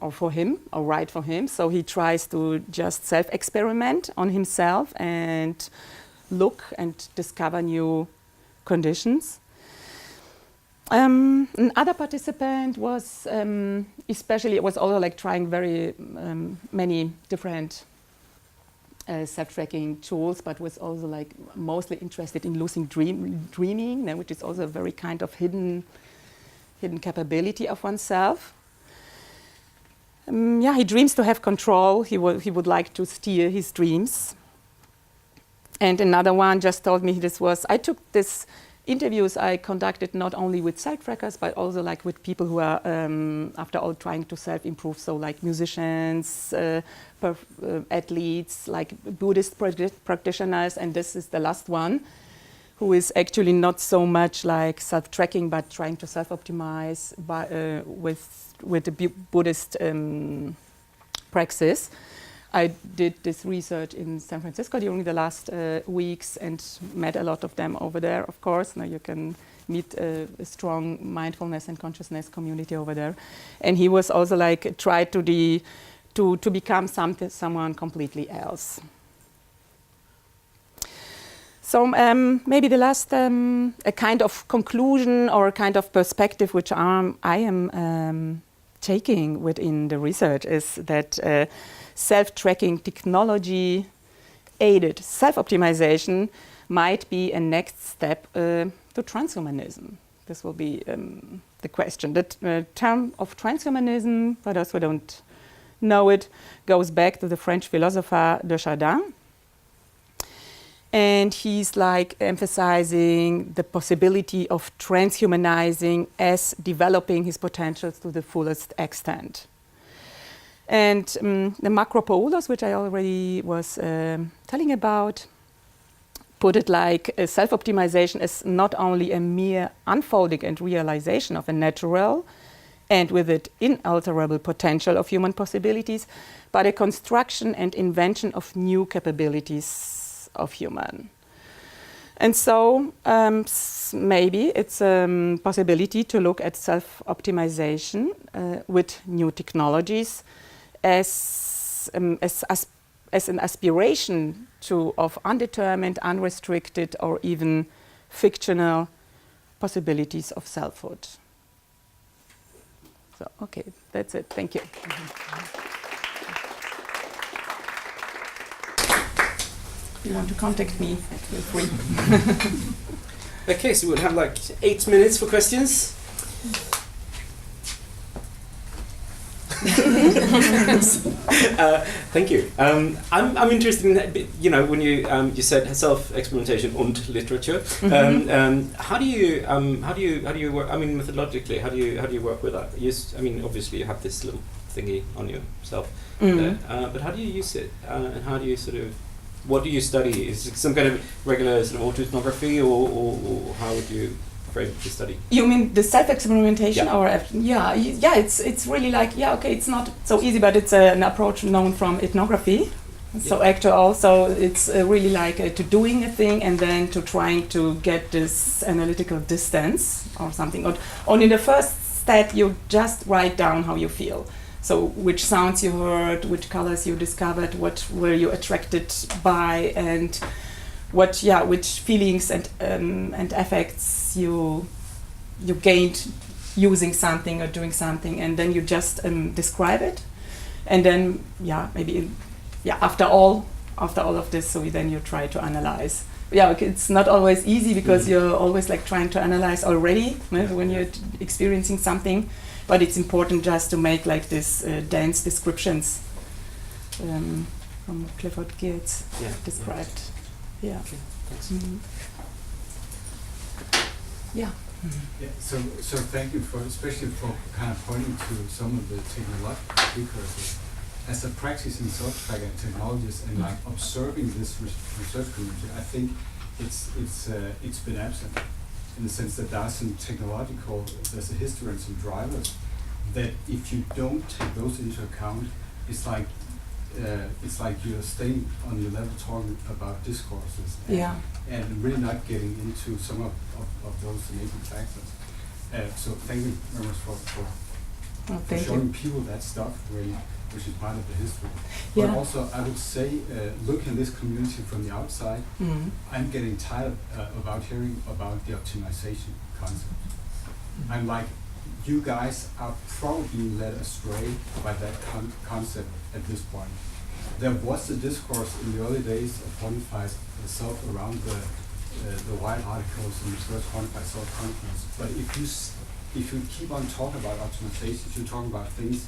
Speaker 6: or for him or right for him. So he tries to just self-experiment on himself and look and discover new conditions. Another participant was was also like trying very many different self-tracking tools, but was also like mostly interested in lucid dreaming, which is also a very kind of hidden capability of oneself. He dreams to have control. He would like to steer his dreams. And another one just told me I took this interviews I conducted not only with self-trackers, but also like with people who are, after all, trying to self-improve. So like musicians, athletes, like Buddhist practitioners, and this is the last one, who is actually not so much like self-tracking, but trying to self-optimize with the Buddhist praxis. I did this research in San Francisco during the last weeks and met a lot of them over there, of course. Now you can meet a strong mindfulness and consciousness community over there. And he was also like tried to become someone completely else. So maybe the last a kind of conclusion or a kind of perspective which I am taking within the research is that self-tracking technology aided self-optimization might be a next step to transhumanism. This will be the question. The term of transhumanism, for those who don't know it, goes back to the French philosopher de Chardin. And he's like emphasizing the possibility of transhumanizing as developing his potentials to the fullest extent. And the Macropoulos, which I already was telling about, put it like self-optimization is not only a mere unfolding and realization of a natural and with it inalterable potential of human possibilities, but a construction and invention of new capabilities of human. And so maybe it's a possibility to look at self-optimization with new technologies as an aspiration of undetermined, unrestricted, or even fictional possibilities of selfhood. So, okay, that's it. Thank you. If you want to contact me, feel free.
Speaker 8: Okay, so we'll have like 8 minutes for questions. Thank you. I'm interested in that bit, you know, when you said self-experimentation and literature. How do you work? I mean, methodologically, how do you work with that? Obviously you have this little thingy on yourself, but how do you use it? And how do you what do you study? Is it some kind of regular sort of autoethnography, or how would you frame the study?
Speaker 6: You mean the self-experimentation,
Speaker 8: yeah.
Speaker 6: or it's really like it's not so easy, but it's an approach known from ethnography. So actually also it's really like to doing a thing and then to trying to get this analytical distance or something. Or in the first step you just write down how you feel. So which sounds you heard, which colors you discovered, what were you attracted by, and which feelings and affects you gained using something or doing something, and then you just describe it, and then after all of this, so then you try to analyze yeah, it's not always easy because you're always like trying to analyze already when you're experiencing something, but it's important just to make like this dense descriptions from Clifford Geertz described. Yeah.
Speaker 8: Okay, thanks.
Speaker 6: Yeah.
Speaker 7: Yeah, so thank you for, especially for kind of pointing to some of the technological precursors. As a practicing self-tracker technologist and like observing this research community, I think it's been absent in the sense that there's a history and some drivers that if you don't take those into account, it's like you're staying on your level talking about discourses and really not getting into some of those enabling factors. So thank you very much for showing people that stuff, really, which is part of the history. But also, I would say, looking at this community from the outside, I'm getting tired about hearing about the optimization concept. I'm like, you guys are probably led astray by that concept at this point. There was a discourse in the early days of Quantified Self around the Wired articles and the first Quantified Self conference. But if you keep on talking about optimizations, you're talking about things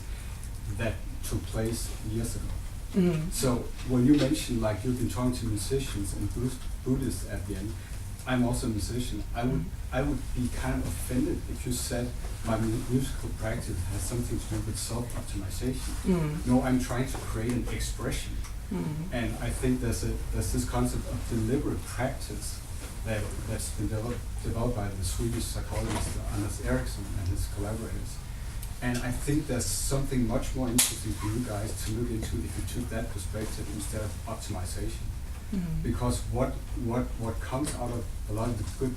Speaker 7: that took place years ago. So when you mentioned like you've been talking to musicians and Buddhists at the end, I'm also a musician. I would be kind of offended if you said my musical practice has something to do with self-optimization. No, I'm trying to create an expression. And I think there's this concept of deliberate practice that's been developed by the Swedish psychologist Anders Ericsson and his collaborators. And I think there's something much more interesting for you guys to look into if you took that perspective instead of optimization. Because what comes out of a lot of the good,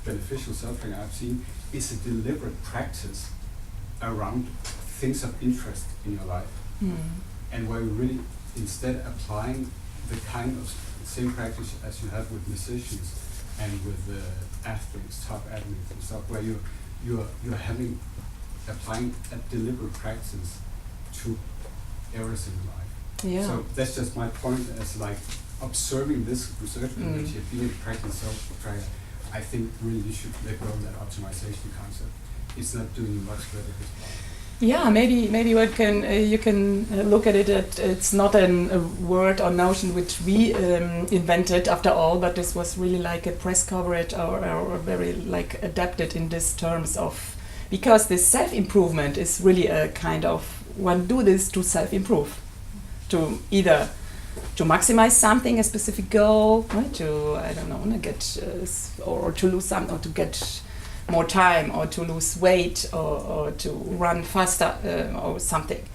Speaker 7: beneficial self-training I've seen is a deliberate practice around things of interest in your life, and where you really instead applying the kind of same practice as you have with musicians and with athletes, top athletes and stuff, where you're applying a deliberate practice to areas in your life.
Speaker 6: Yeah.
Speaker 7: So that's just my point as like observing this research community, being a practicing self-tracker, I think really you should let go of that optimization concept. It's not doing you much good at this point.
Speaker 6: Yeah, maybe what you can look at it. It's not a word or notion which we invented after all, but this was really like a press coverage or very like adapted in these terms of, because this self-improvement is really a kind of one do this to self-improve, to either to maximize something, a specific goal, right? To get or to lose something, or to get more time, or to lose weight, or to run faster, or something.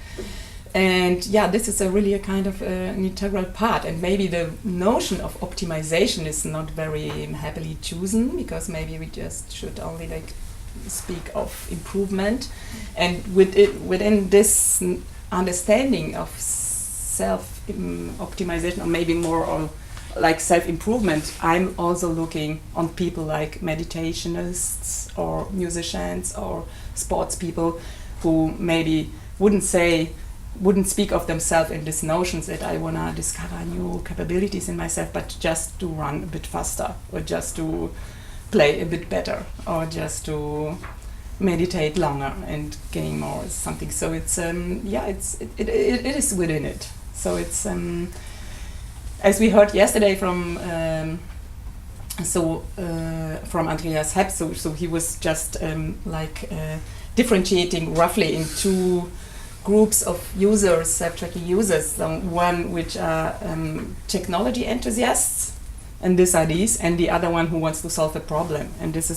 Speaker 6: And this is really a kind of an integral part. And maybe the notion of optimization is not very happily chosen, because maybe we just should only like speak of improvement. And within this understanding of self-optimization, or maybe more or like self-improvement, I'm also looking on people like meditationists or musicians or sports people who maybe wouldn't speak of themselves in these notions that I want to discover new capabilities in myself, but just to run a bit faster, or just to play a bit better, or just to meditate longer and gain more something. So it's it is within it. So it's as we heard yesterday from Andreas Hepp. So he was just differentiating roughly in two groups of users, self-tracking users. One which are technology enthusiasts, and these are these, and the other one who wants to solve a problem. And this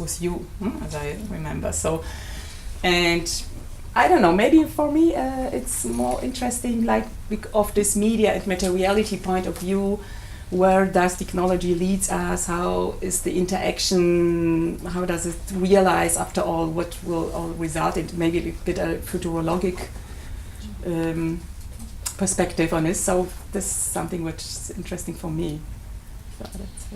Speaker 6: was you, as I remember. So, and I don't know, maybe for me it's more interesting, like of this media and materiality point of view. Where does technology leads us? How is the interaction? How does it realize after all what will all result in? Maybe a bit a futurologic perspective on this. So this is something which is interesting for me. So that's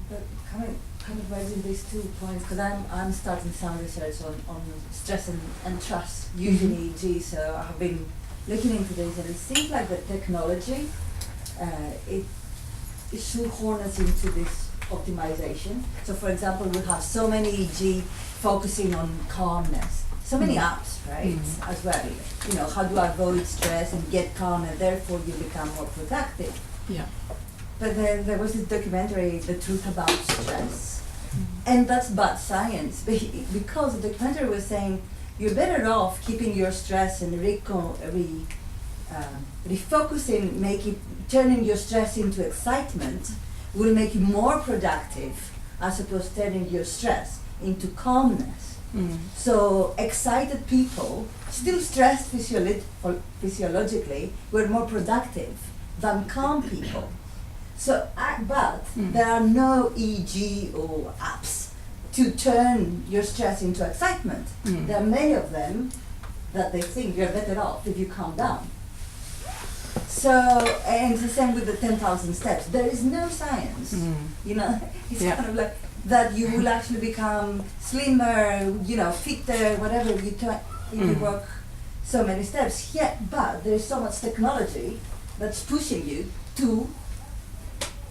Speaker 9: But kind of raising these 2 points, because I'm starting some research on stress and trust, using EEG. So I have been looking into this, and it seems like the technology shoehorn us into this optimization. So for example, we have so many EEG focusing on calmness. So many apps, right, as well. You know, how to avoid stress and get calm, and therefore you become more productive.
Speaker 6: Yeah.
Speaker 9: But then there was this documentary, The Truth About Stress, and that's bad science, because the documentary was saying you're better off keeping your stress and refocusing, turning your stress into excitement will make you more productive, as opposed to turning your stress into calmness. So excited people, still stressed physiologically, were more productive than calm people. So, but there are no EEG or apps to turn your stress into excitement. There are many of them that they think you're better off if you calm down. So, and it's the same with the 10,000 steps. There is no science, you know, it's kind of like that you will actually become slimmer, you know, fitter, whatever if you work so many steps. Yeah, but there's so much technology that's pushing you to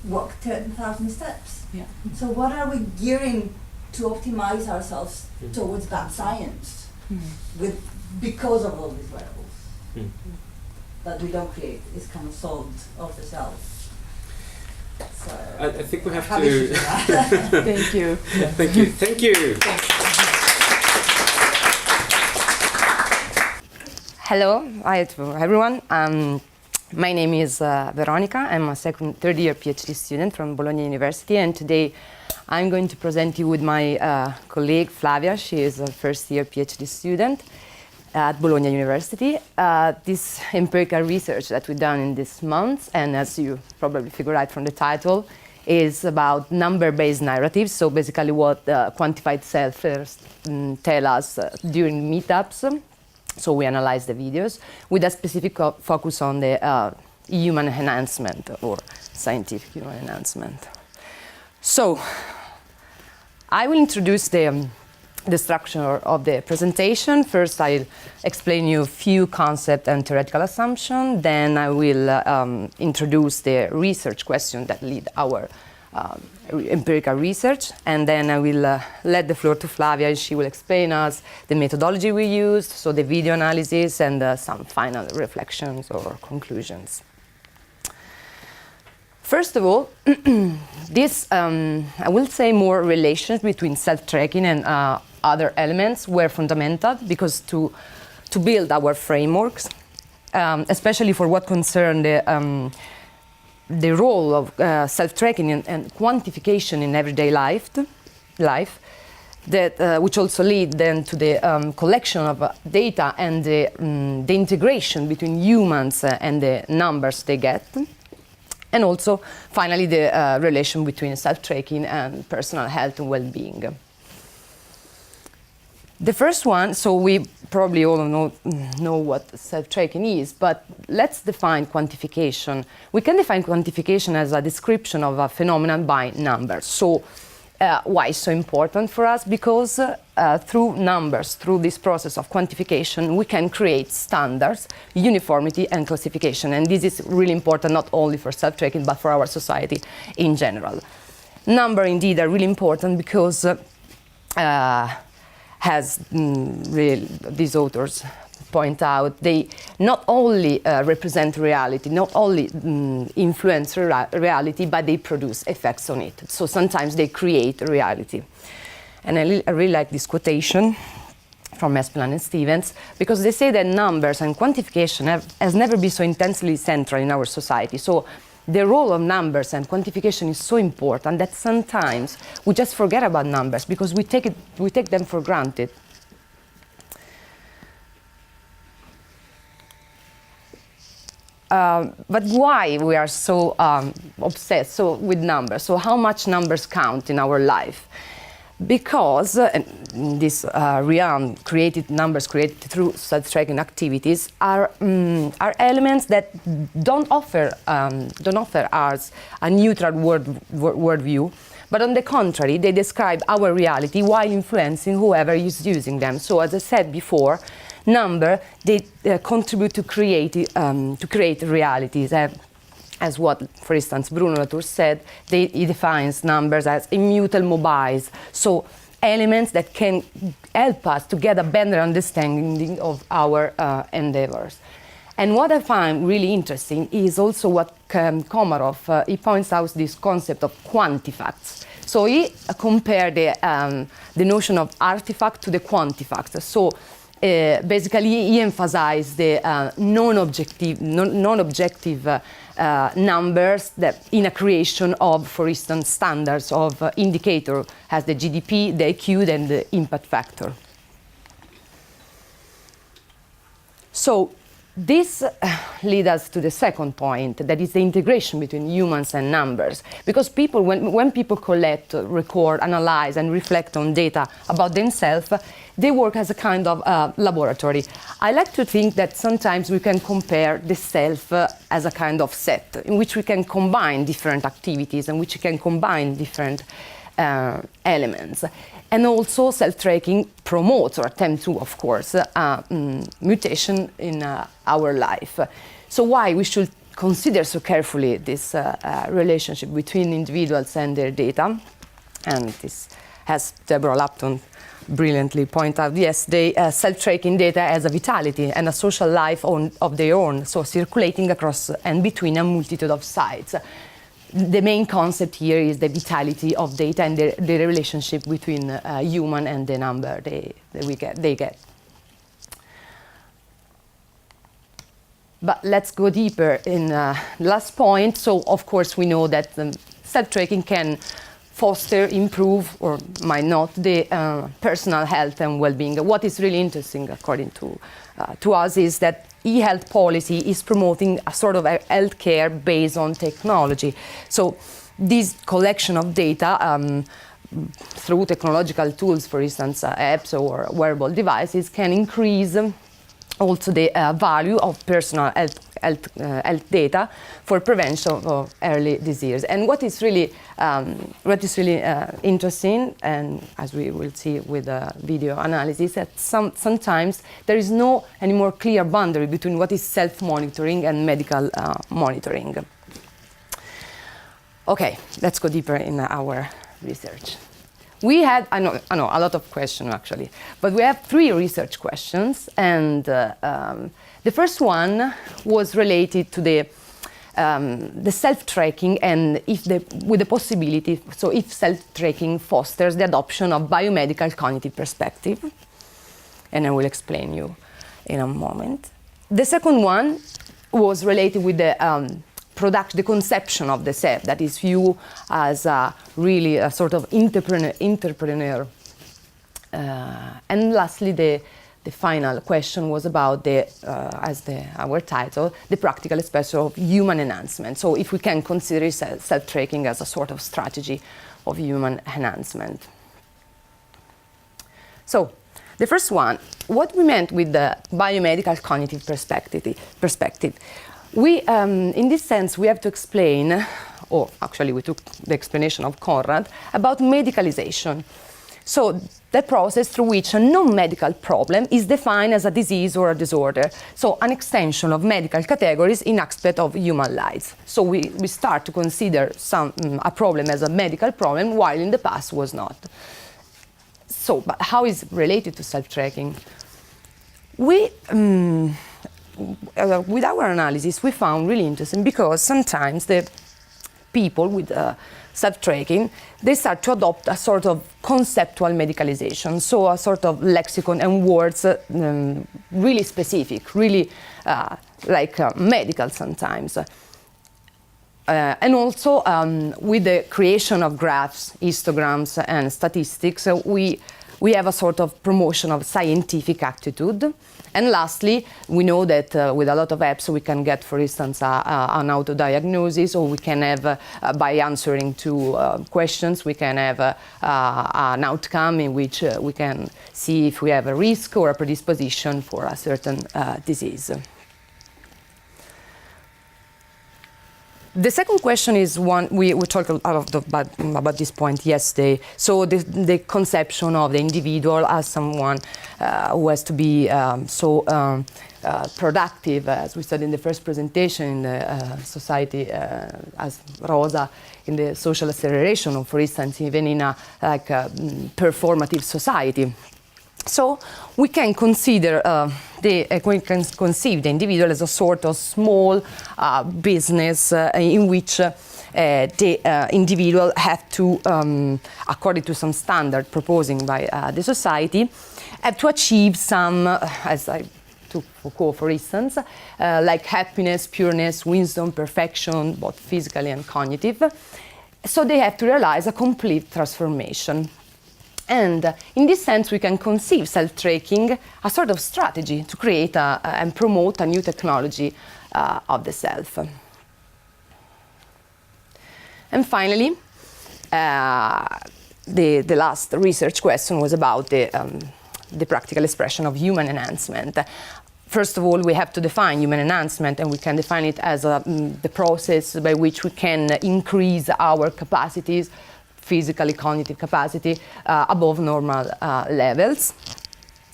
Speaker 9: walk 10,000 steps.
Speaker 6: Yeah.
Speaker 9: So what are we gearing to optimize ourselves towards that science because of all these wearables that we don't create? It's kind of solved off the shelf. So
Speaker 8: I think we have
Speaker 9: happy
Speaker 8: to.
Speaker 9: do that.
Speaker 6: Thank you.
Speaker 8: Thank you. Thank you.
Speaker 10: Hello, hi to everyone. My name is Veronica. I'm a third year PhD student from Bologna University, and today I'm going to present you with my colleague Flavia. She is a first year PhD student at Bologna University. This empirical research that we've done in this month, and as you probably figured out from the title, is about number-based narratives. So basically what Quantified Self tell us during meetups. So we analyze the videos with a specific focus on the human enhancement or scientific human enhancement. So I will introduce the structure of the presentation. First, I'll explain you a few concepts and theoretical assumptions. Then I will introduce the research questions that lead our empirical research. And then I will let the floor to Flavia, and she will explain us the methodology we used, so the video analysis, and some final reflections or conclusions. First of all, this, I will say more relations between self-tracking and other elements were fundamental, because to build our frameworks, especially for what concerned the role of self-tracking and quantification in everyday life, that which also lead then to the collection of data and the integration between humans and the numbers they get. And also, finally, the relation between self-tracking and personal health and well-being. The first one, so we probably all know what self-tracking is, but let's define quantification. We can define quantification as a description of a phenomenon by numbers. So why is so important for us? Because through numbers, through this process of quantification, we can create standards, uniformity, and classification. And this is really important not only for self-tracking, but for our society in general. Numbers, indeed, are really important because as these authors point out, they not only represent reality, not only influence reality, but they produce effects on it. So sometimes they create reality. And I really like this quotation from Espelin and Stevens, because they say that numbers and quantification has never been so intensely central in our society. So the role of numbers and quantification is so important that sometimes we just forget about numbers because we take them for granted. But why we are so obsessed with numbers? So how much numbers count in our life? Because these realm created numbers created through self-tracking activities are elements that don't offer us a neutral worldview, but on the contrary, they describe our reality while influencing whoever is using them. So, as I said before, they contribute to create realities. as what, for instance, Bruno Latour said, he defines numbers as immutable mobiles, so elements that can help us to get a better understanding of our endeavors. And what I find really interesting is also what Komarov, he points out this concept of quantifacts. So he compared the notion of artifact to the quantifact. So basically he emphasized the non-objective numbers that in a creation of, for instance, standards of indicator as the GDP, the IQ, and the impact factor. So this leads us to the second point, that is the integration between humans and numbers. Because people, when people collect, record, analyze, and reflect on data about themselves, they work as a kind of laboratory. I like to think that sometimes we can compare the self as a kind of set in which we can combine different activities and which we can combine different elements. And also self-tracking promotes, or attempts to, of course, mutation in our life. So why we should consider so carefully this relationship between individuals and their data? And this, as Deborah Lapton brilliantly pointed out yesterday, self-tracking data has a vitality and a social life of their own, so circulating across and between a multitude of sites. The main concept here is the vitality of data and the relationship between human and the number they get. But let's go deeper in last point. So, of course, we know that self-tracking can foster, improve, or might not, the personal health and well-being. What is really interesting, according to us, is that e-health policy is promoting a sort of healthcare based on technology. So this collection of data through technological tools, for instance, apps or wearable devices, can increase also the value of personal health data for prevention of early disease. And what is really interesting, and as we will see with the video analysis, that sometimes there is no any more clear boundary between what is self-monitoring and medical monitoring. Okay, let's go deeper in our research. We had, I know, a lot of questions actually, but we have 3 research questions, and the first one was related to the self-tracking and with the possibility, so if self-tracking fosters the adoption of biomedical cognitive perspective, and I will explain you in a moment. The second one was related with the conception of the self, that is viewed as really a sort of entrepreneur. And lastly, the final question was about our title, the practical expression of human enhancement. So if we can consider self-tracking as a sort of strategy of human enhancement. So the first one, what we meant with the biomedical cognitive perspective. We, in this sense, we have to explain, or actually we took the explanation of Conrad, about medicalization. So that process through which a non-medical problem is defined as a disease or a disorder. So an extension of medical categories in aspect of human lives. So we start to consider a problem as a medical problem, while in the past was not. So, but how is it related to self-tracking? With our analysis, we found really interesting, because sometimes the people with self-tracking, they start to adopt a sort of conceptual medicalization, so a sort of lexicon and words really specific, really like medical sometimes. And also with the creation of graphs, histograms, and statistics, we have a sort of promotion of scientific attitude. And lastly, we know that with a lot of apps we can get, for instance, an auto-diagnosis, or we can have, by answering to questions, we can have an outcome in which we can see if we have a risk or a predisposition for a certain disease. The second question is one we talked a lot about this point yesterday. So the conception of the individual as someone who has to be productive, as we said in the first presentation in the society, as Rosa in the social acceleration, or for instance, even in a performative society. So we can consider we can conceive the individual as a sort of small business in which the individual have to, according to some standard proposing by the society, have to achieve some, as I took Foucault for instance, like happiness, pureness, wisdom, perfection, both physically and cognitive. So they have to realize a complete transformation. And in this sense, we can conceive self-tracking a sort of strategy to create and promote a new technology of the self. And finally, the last research question was about the practical expression of human enhancement. First of all, we have to define human enhancement, and we can define it as the process by which we can increase our capacities, physically cognitive capacity, above normal levels.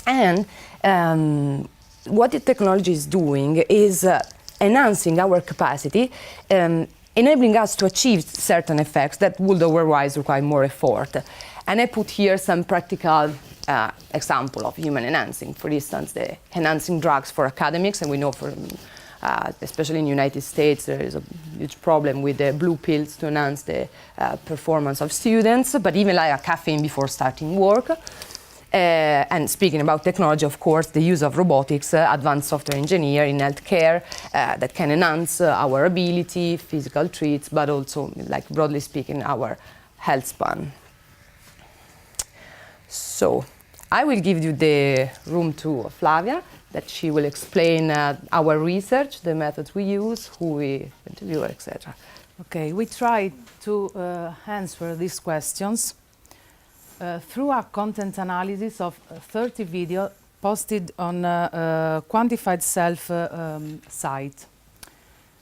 Speaker 10: And what the technology is doing is enhancing our capacity, enabling us to achieve certain effects that would otherwise require more effort. And I put here some practical example of human enhancing. For instance, the enhancing drugs for academics, and we know from especially in the United States, there is a huge problem with the blue pills to enhance the performance of students, but even like a caffeine before starting work. And speaking about technology, of course, the use of robotics, advanced software engineer in healthcare that can enhance our ability, physical traits, but also, like broadly speaking, our health span. So I will give you the room to Flavia, that she will explain our research, the methods we use, who we interview, etc.
Speaker 11: Okay, we try to answer these questions through a content analysis of 30 videos posted on Quantified Self site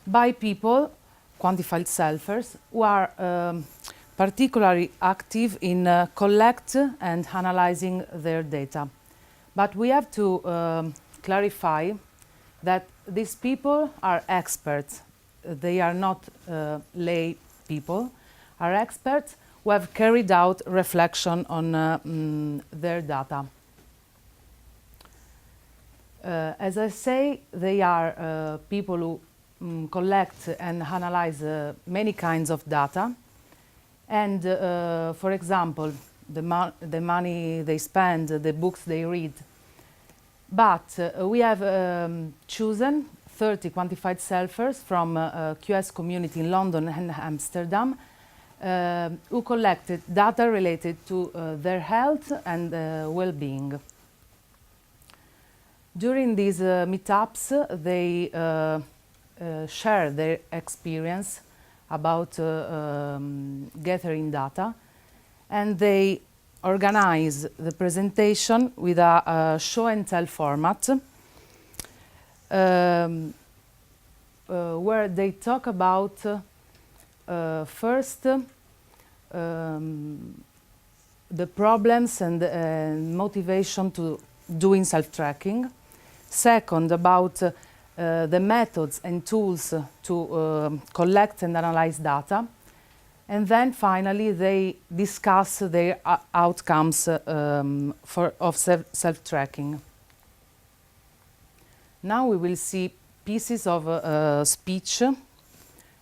Speaker 11: by people, quantified selfers, who are particularly active in collect and analyzing their data. But we have to clarify that these people are experts. They are not lay people, are experts who have carried out reflection on their data. As I say, they are people who collect and analyze many kinds of data. And for example, the money they spend, the books they read. But we have chosen 30 quantified selfers from QS community in London and Amsterdam who collected data related to their health and well-being. During these meetups, they share their experience about gathering data, and they organize the presentation with a show and tell format where they talk about first the problems and motivation to doing self-tracking. Second, about the methods and tools to collect and analyze data. And then finally, they discuss their outcomes of self-tracking. Now we will see pieces of speech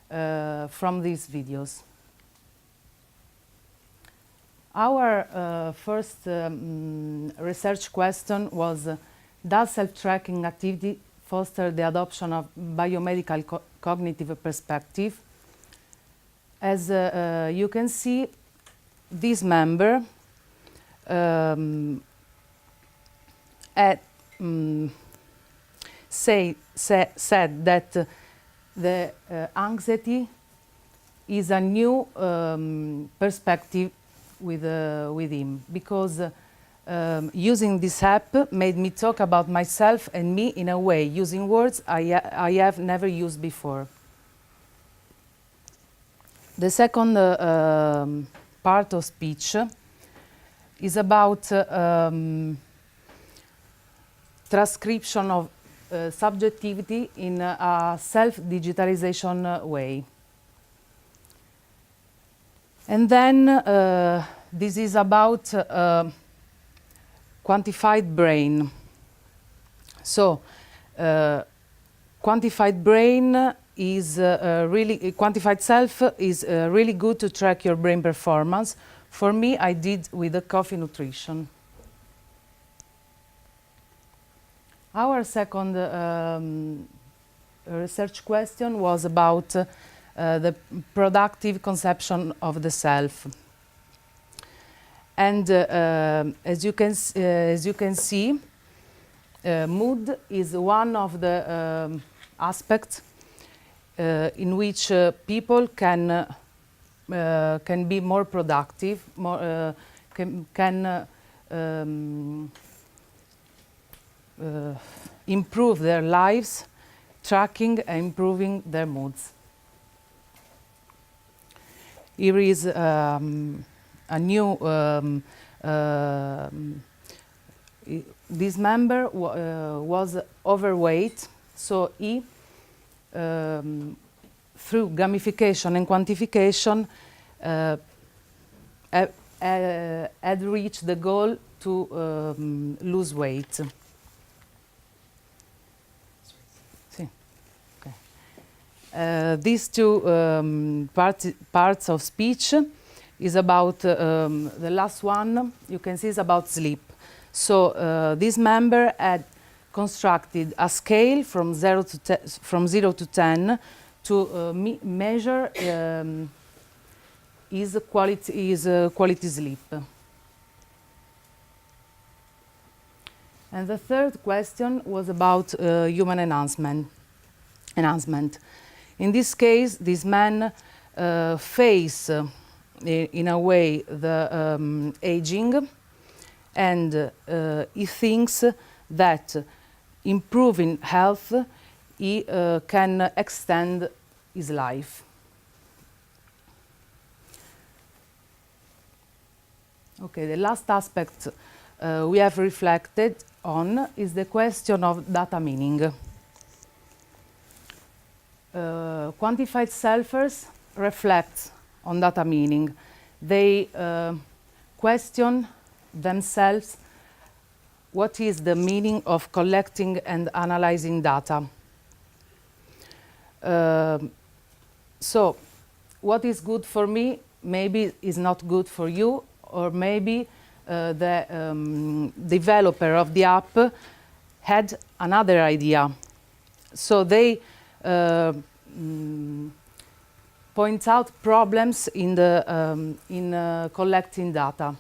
Speaker 11: from these videos. Our first research question was, does self-tracking activity foster the adoption of biomedical cognitive perspective? As you can see, this member said that the anxiety is a new perspective with him, because using this app made me talk about myself and me in a way, using words I have never used before. The second part of speech is about transcription of subjectivity in a self-digitalization way. And then this is about quantified brain. So quantified brain is quantified self is really good to track your brain performance. For me, I did with the coffee nutrition. Our second research question was about the productive conception of the self. And as you can see, mood is one of the aspects in which people can be more productive, can improve their lives, tracking and improving their moods. Here is a new, this member was overweight, so he, through gamification and quantification, had reached the goal to lose weight. These two parts of speech is about the last one you can see is about sleep. So this member had constructed a scale from 0 to 10 to measure his quality sleep. And the third question was about human enhancement. In this case, this man face in a way the aging, and he thinks that improving health he can extend his life. Okay, the last aspect we have reflected on is the question of data meaning. Quantified selfers reflect on data meaning. They question themselves what is the meaning of collecting and analyzing data. So what is good for me maybe is not good for you, or maybe the developer of the app had another idea. So they point out problems in collecting data.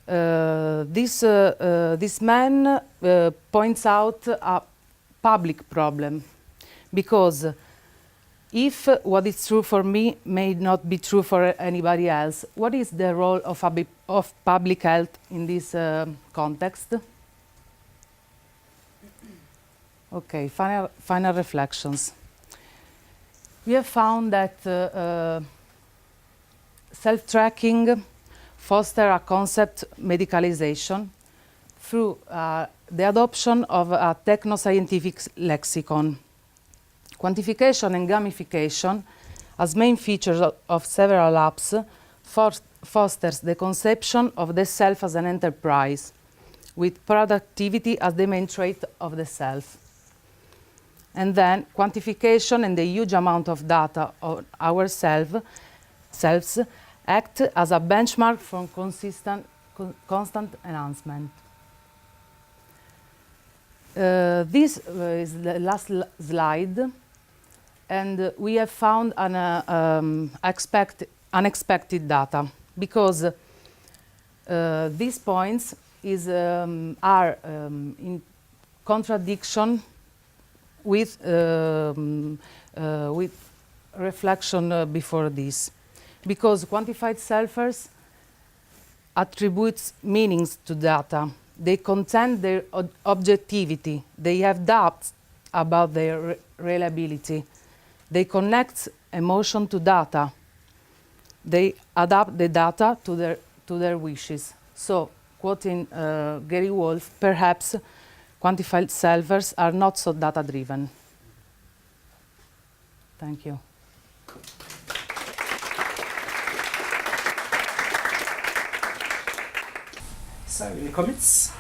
Speaker 11: This man points out a public problem, because if what is true for me may not be true for anybody else, what is the role of public health in this context? Okay, final reflections. We have found that self-tracking fosters a concept medicalization through the adoption of a techno-scientific lexicon. Quantification and gamification, as main features of several apps, fosters the conception of the self as an enterprise, with productivity as the main trait of the self. And then quantification and the huge amount of data on ourselves act as a benchmark for constant enhancement. This is the last slide, and we have found an unexpected data, because these points are in contradiction with reflection before this, because quantified selfers attributes meanings to data. They contend their objectivity. They have doubts about their reliability. They connect emotion to data. They adapt the data to their wishes. So, quoting Gary Wolf, perhaps quantified selfers are not so data-driven. Thank you.
Speaker 8: So, any comments?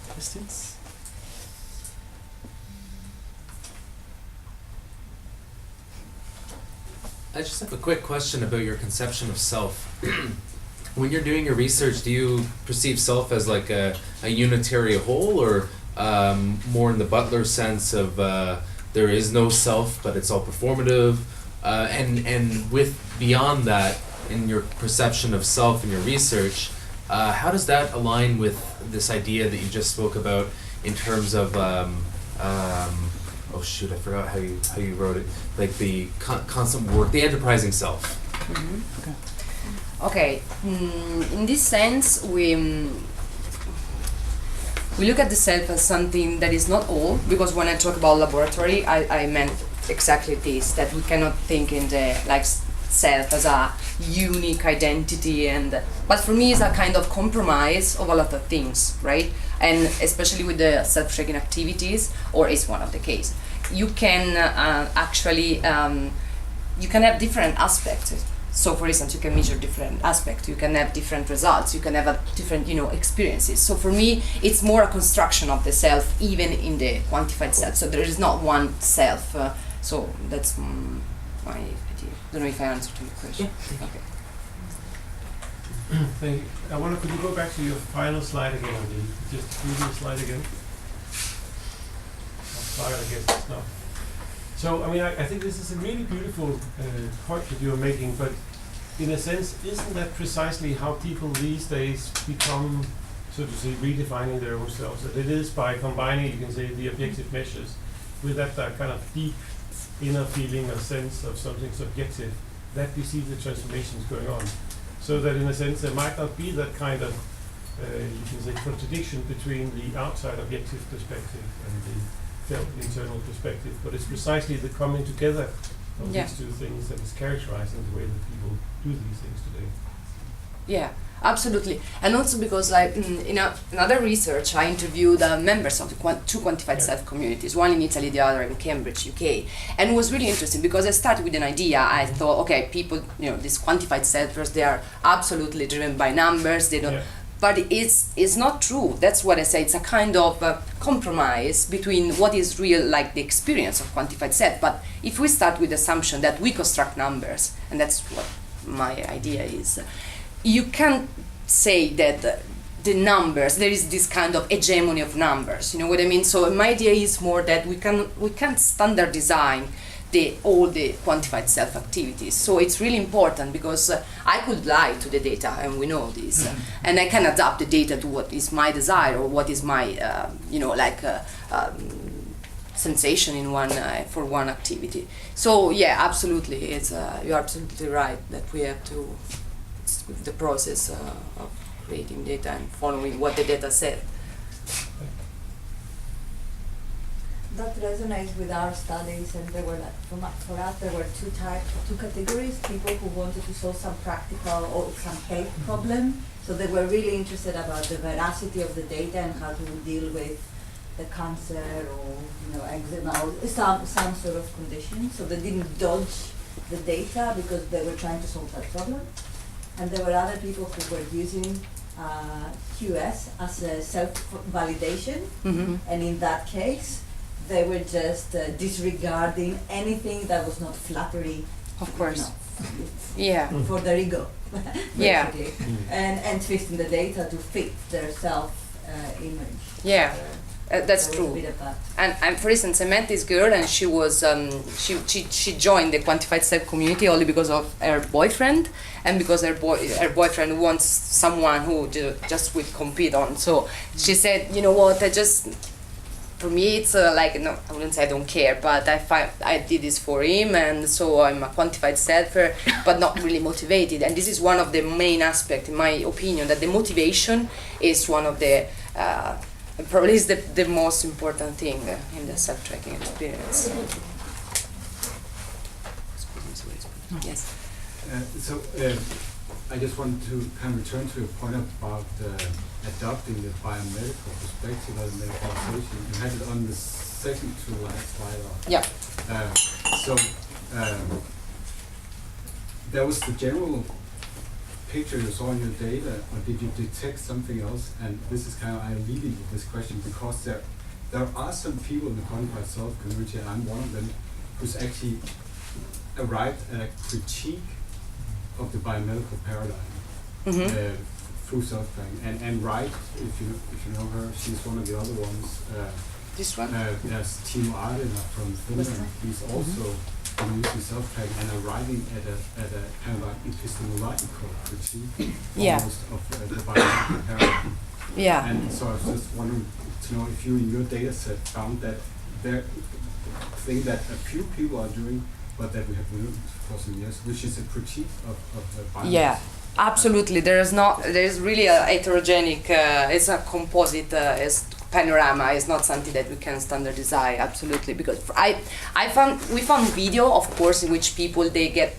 Speaker 8: Questions?
Speaker 12: I just have a quick question about your conception of self. When you're doing your research, do you perceive self as like a unitary whole, or more in the Butler sense of there is no self, but it's all performative? And with beyond that, in your perception of self in your research, how does that align with this idea that you just spoke about in terms of oh shoot, I forgot how you wrote it. Like the constant work, the enterprising self.
Speaker 10: Mm-hmm. Okay. In this sense, we look at the self as something that is not all, because when I talk about laboratory, I meant exactly this, that we cannot think in the like self as a unique identity, but for me it's a kind of compromise of a lot of things, right? And especially with the self-tracking activities, or is one of the case, you can actually you can have different aspects. So for instance, you can measure different aspects, you can have different results, you can have different experiences. So for me it's more a construction of the self, even in the quantified self. So there is not one self. So that's my idea. I don't know if I answered your question. Yeah. Okay.
Speaker 3: Thank you. I wonder, could you go back to your final slide again, or just the previous slide again? Slide, I guess it's not. So, I mean, I think this is a really beautiful point that you're making, but in a sense, isn't that precisely how people these days become, so to say, redefining their own selves? That it is by combining, you can say, the objective measures with that kind of deep inner feeling or sense of something subjective, that we see the transformations going on. So that in a sense there might not be that kind of, you can say, contradiction between the outside objective perspective and the felt internal perspective, but it's precisely the coming together of these two things that is characterizing the way that people do these things today.
Speaker 10: Yeah, absolutely. And also because in another research, I interviewed members of the two quantified self communities, one in Italy, the other in Cambridge, UK. And it was really interesting because I started with an idea. I thought, okay, people, these quantified selfers, they are absolutely driven by numbers. They don't. Yeah. But it's not true. That's what I say. It's a kind of compromise between what is real, like the experience of quantified self. But if we start with the assumption that we construct numbers, and that's what my idea is, you can't say that the numbers, there is this kind of hegemony of numbers, you know what I mean? So my idea is more that we can standard design all the quantified self activities. So it's really important because I could lie to the data, and we know this, and I can adapt the data to what is my desire or what is my, sensation in for one activity. So yeah, absolutely, you're absolutely right that we have to. The process of creating data and following what the data said.
Speaker 9: That resonates with our studies, and there were for us there were two categories: people who wanted to solve some practical or some health problem. So they were really interested about the veracity of the data and how to deal with the cancer or eczema or some sort of condition. So they didn't dodge the data because they were trying to solve that problem. And there were other people who were using QS as a self-validation, and in that case, they were just disregarding anything that was not flattery.
Speaker 10: Of course.
Speaker 9: Yeah. For their ego,
Speaker 10: yeah.
Speaker 9: And twisting the data to fit their self-image.
Speaker 10: Yeah. That's true. And for instance, I met this girl, and she was she joined the quantified self community only because of her boyfriend, and because her boyfriend wants someone who just would compete on. So she said, you know what? For me, it's no, I wouldn't say I don't care, but I did this for him, and so I'm a quantified selfer, but not really motivated. And this is one of the main aspects, in my opinion, that the motivation is one of the probably is the most important thing in the self-tracking experience. Yes.
Speaker 7: I just wanted to kind of return to your point about adopting the biomedical perspective of medicalization. You had it on the second to last slide.
Speaker 10: Yeah.
Speaker 7: That was the general picture you saw in your data, or did you detect something else? And this is kind of, I'm leading with this question because there are some people in the Quantified Self community, and I'm one of them, who's actually arrived at a critique of the biomedical paradigm through self-tracking. And Wright, if you know her, she's one of the other ones.
Speaker 10: This one?
Speaker 7: There's Timo Ajana from Finland. He's also using self-tracking and arriving at a kind of like epistemological critique almost of the biomedical paradigm.
Speaker 10: Yeah.
Speaker 7: And so I was just wondering to know if you in your data set found that there thing that a few people are doing, but that we have learned for some years, which is a critique of the biomedical.
Speaker 10: Yeah. Absolutely, there is really a heterogenic. It's a composite. It's panorama. It's not something that we can standardize. Absolutely, because we found video, of course, in which people they get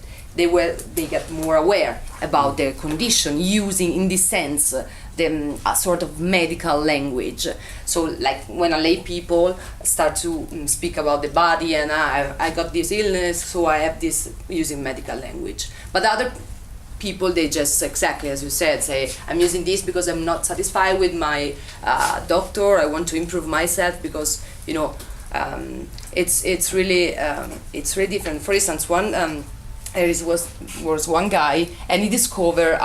Speaker 10: more aware about their condition, using in this sense a sort of medical language. So like when a lay people start to speak about the body and I got this illness, so I have this, using medical language. But other people, they just, exactly as you said, say, I'm using this because I'm not satisfied with my doctor, I want to improve myself because, you know, it's really different. For instance, there was one guy, and he discovered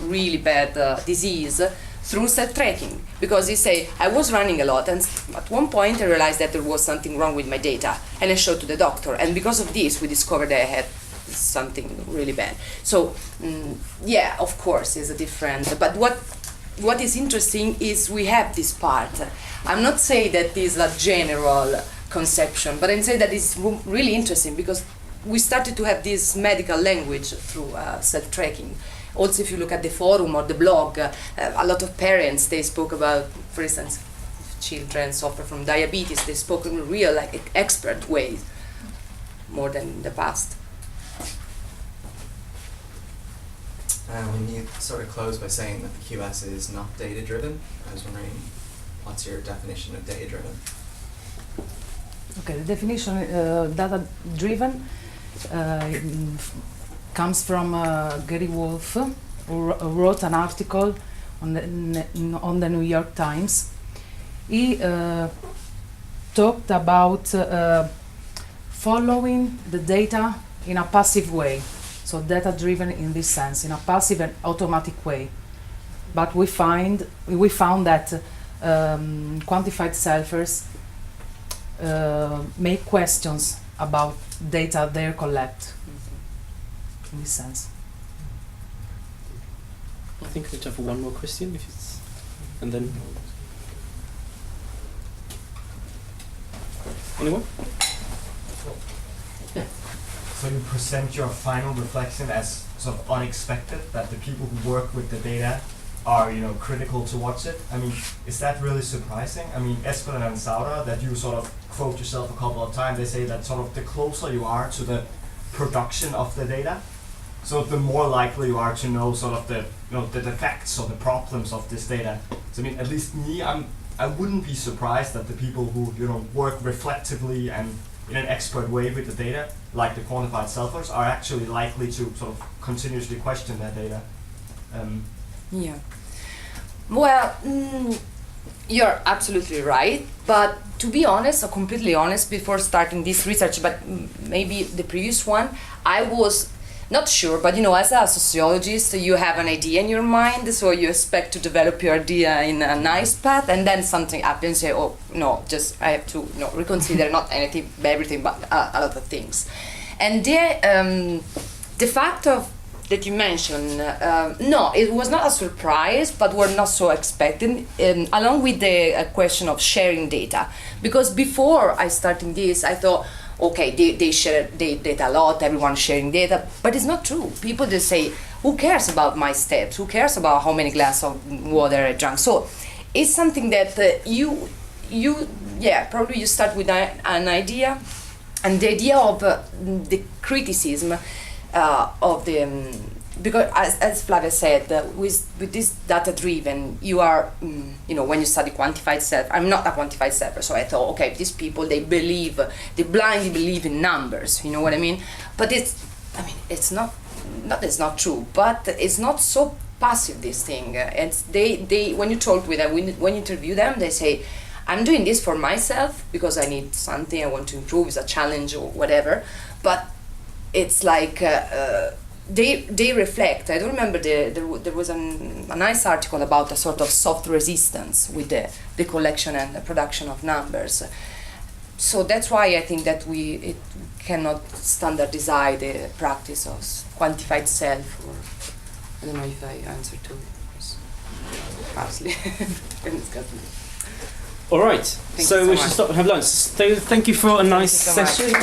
Speaker 10: really bad disease through self-tracking, because he say, I was running a lot, and at one point I realized that there was something wrong with my data, and I showed to the doctor, and because of this we discovered that I had something really bad. So yeah, of course, it's a different, but what is interesting is we have this part. I'm not saying that this is a general conception, but I'm saying that it's really interesting because we started to have this medical language through self-tracking. Also, if you look at the forum or the blog, a lot of parents, they spoke about, for instance, if children suffer from diabetes, they spoke in real, like, expert ways, more than in the past.
Speaker 13: When you sort of close by saying that the QS is not data-driven, I was wondering, what's your definition of data-driven?
Speaker 11: Okay, the definition data-driven comes from Gary Wolf, who wrote an article on the New York Times. He talked about following the data in a passive way. So data-driven in this sense, in a passive and automatic way. But we found that quantified selfers make questions about data they collect. In this sense.
Speaker 8: I think we have time for one more question, if it's, and then anyone? Yeah.
Speaker 14: So you present your final reflection as sort of unexpected, that the people who work with the data are, you know, critical towards it. I mean, is that really surprising? I mean, Espen and Sauda, that you sort of quote yourself a couple of times, they say that sort of the closer you are to the production of the data, so the more likely you are to know sort of the, you know, the defects or the problems of this data. So I mean, at least me, I wouldn't be surprised that the people who, you know, work reflectively and in an expert way with the data, like the quantified selfers, are actually likely to sort of continuously question that data.
Speaker 10: Yeah. Well, you're absolutely right. But to be honest, or completely honest, before starting this research, but maybe the previous one, I was not sure. But you know, as a sociologist, you have an idea in your mind, so you expect to develop your idea in a nice path, and then something happens. Say, oh no, just I have to, you know, reconsider not anything, everything, but a lot of things. And the fact of that you mentioned, no, it was not a surprise, but we're not so expecting, along with the question of sharing data. Because before I started this, I thought, okay, they share data a lot, everyone's sharing data, but it's not true. People just say, who cares about my steps? Who cares about how many glasses of water I drank? So it's something that probably you start with an idea, and the idea of the criticism of the because as Flavia said, with this data driven, you are when you study quantified self. I'm not a quantified self, so I thought, okay, these people they blindly believe in numbers. You know what I mean? But it's not it's not true, but it's not so passive, this thing. It's they when you talk with them, when you interview them, they say, I'm doing this for myself because I need something, I want to improve, it's a challenge or whatever. But it's like they reflect. I don't remember, there was a nice article about a sort of soft resistance with the collection and the production of numbers. So that's why I think that it cannot standardize the practice of quantified self, or I don't know if I answered to this. Parsley.
Speaker 8: All right, so we should
Speaker 10: much.
Speaker 8: stop and have lunch. So thank you for a nice
Speaker 10: so much.
Speaker 8: session.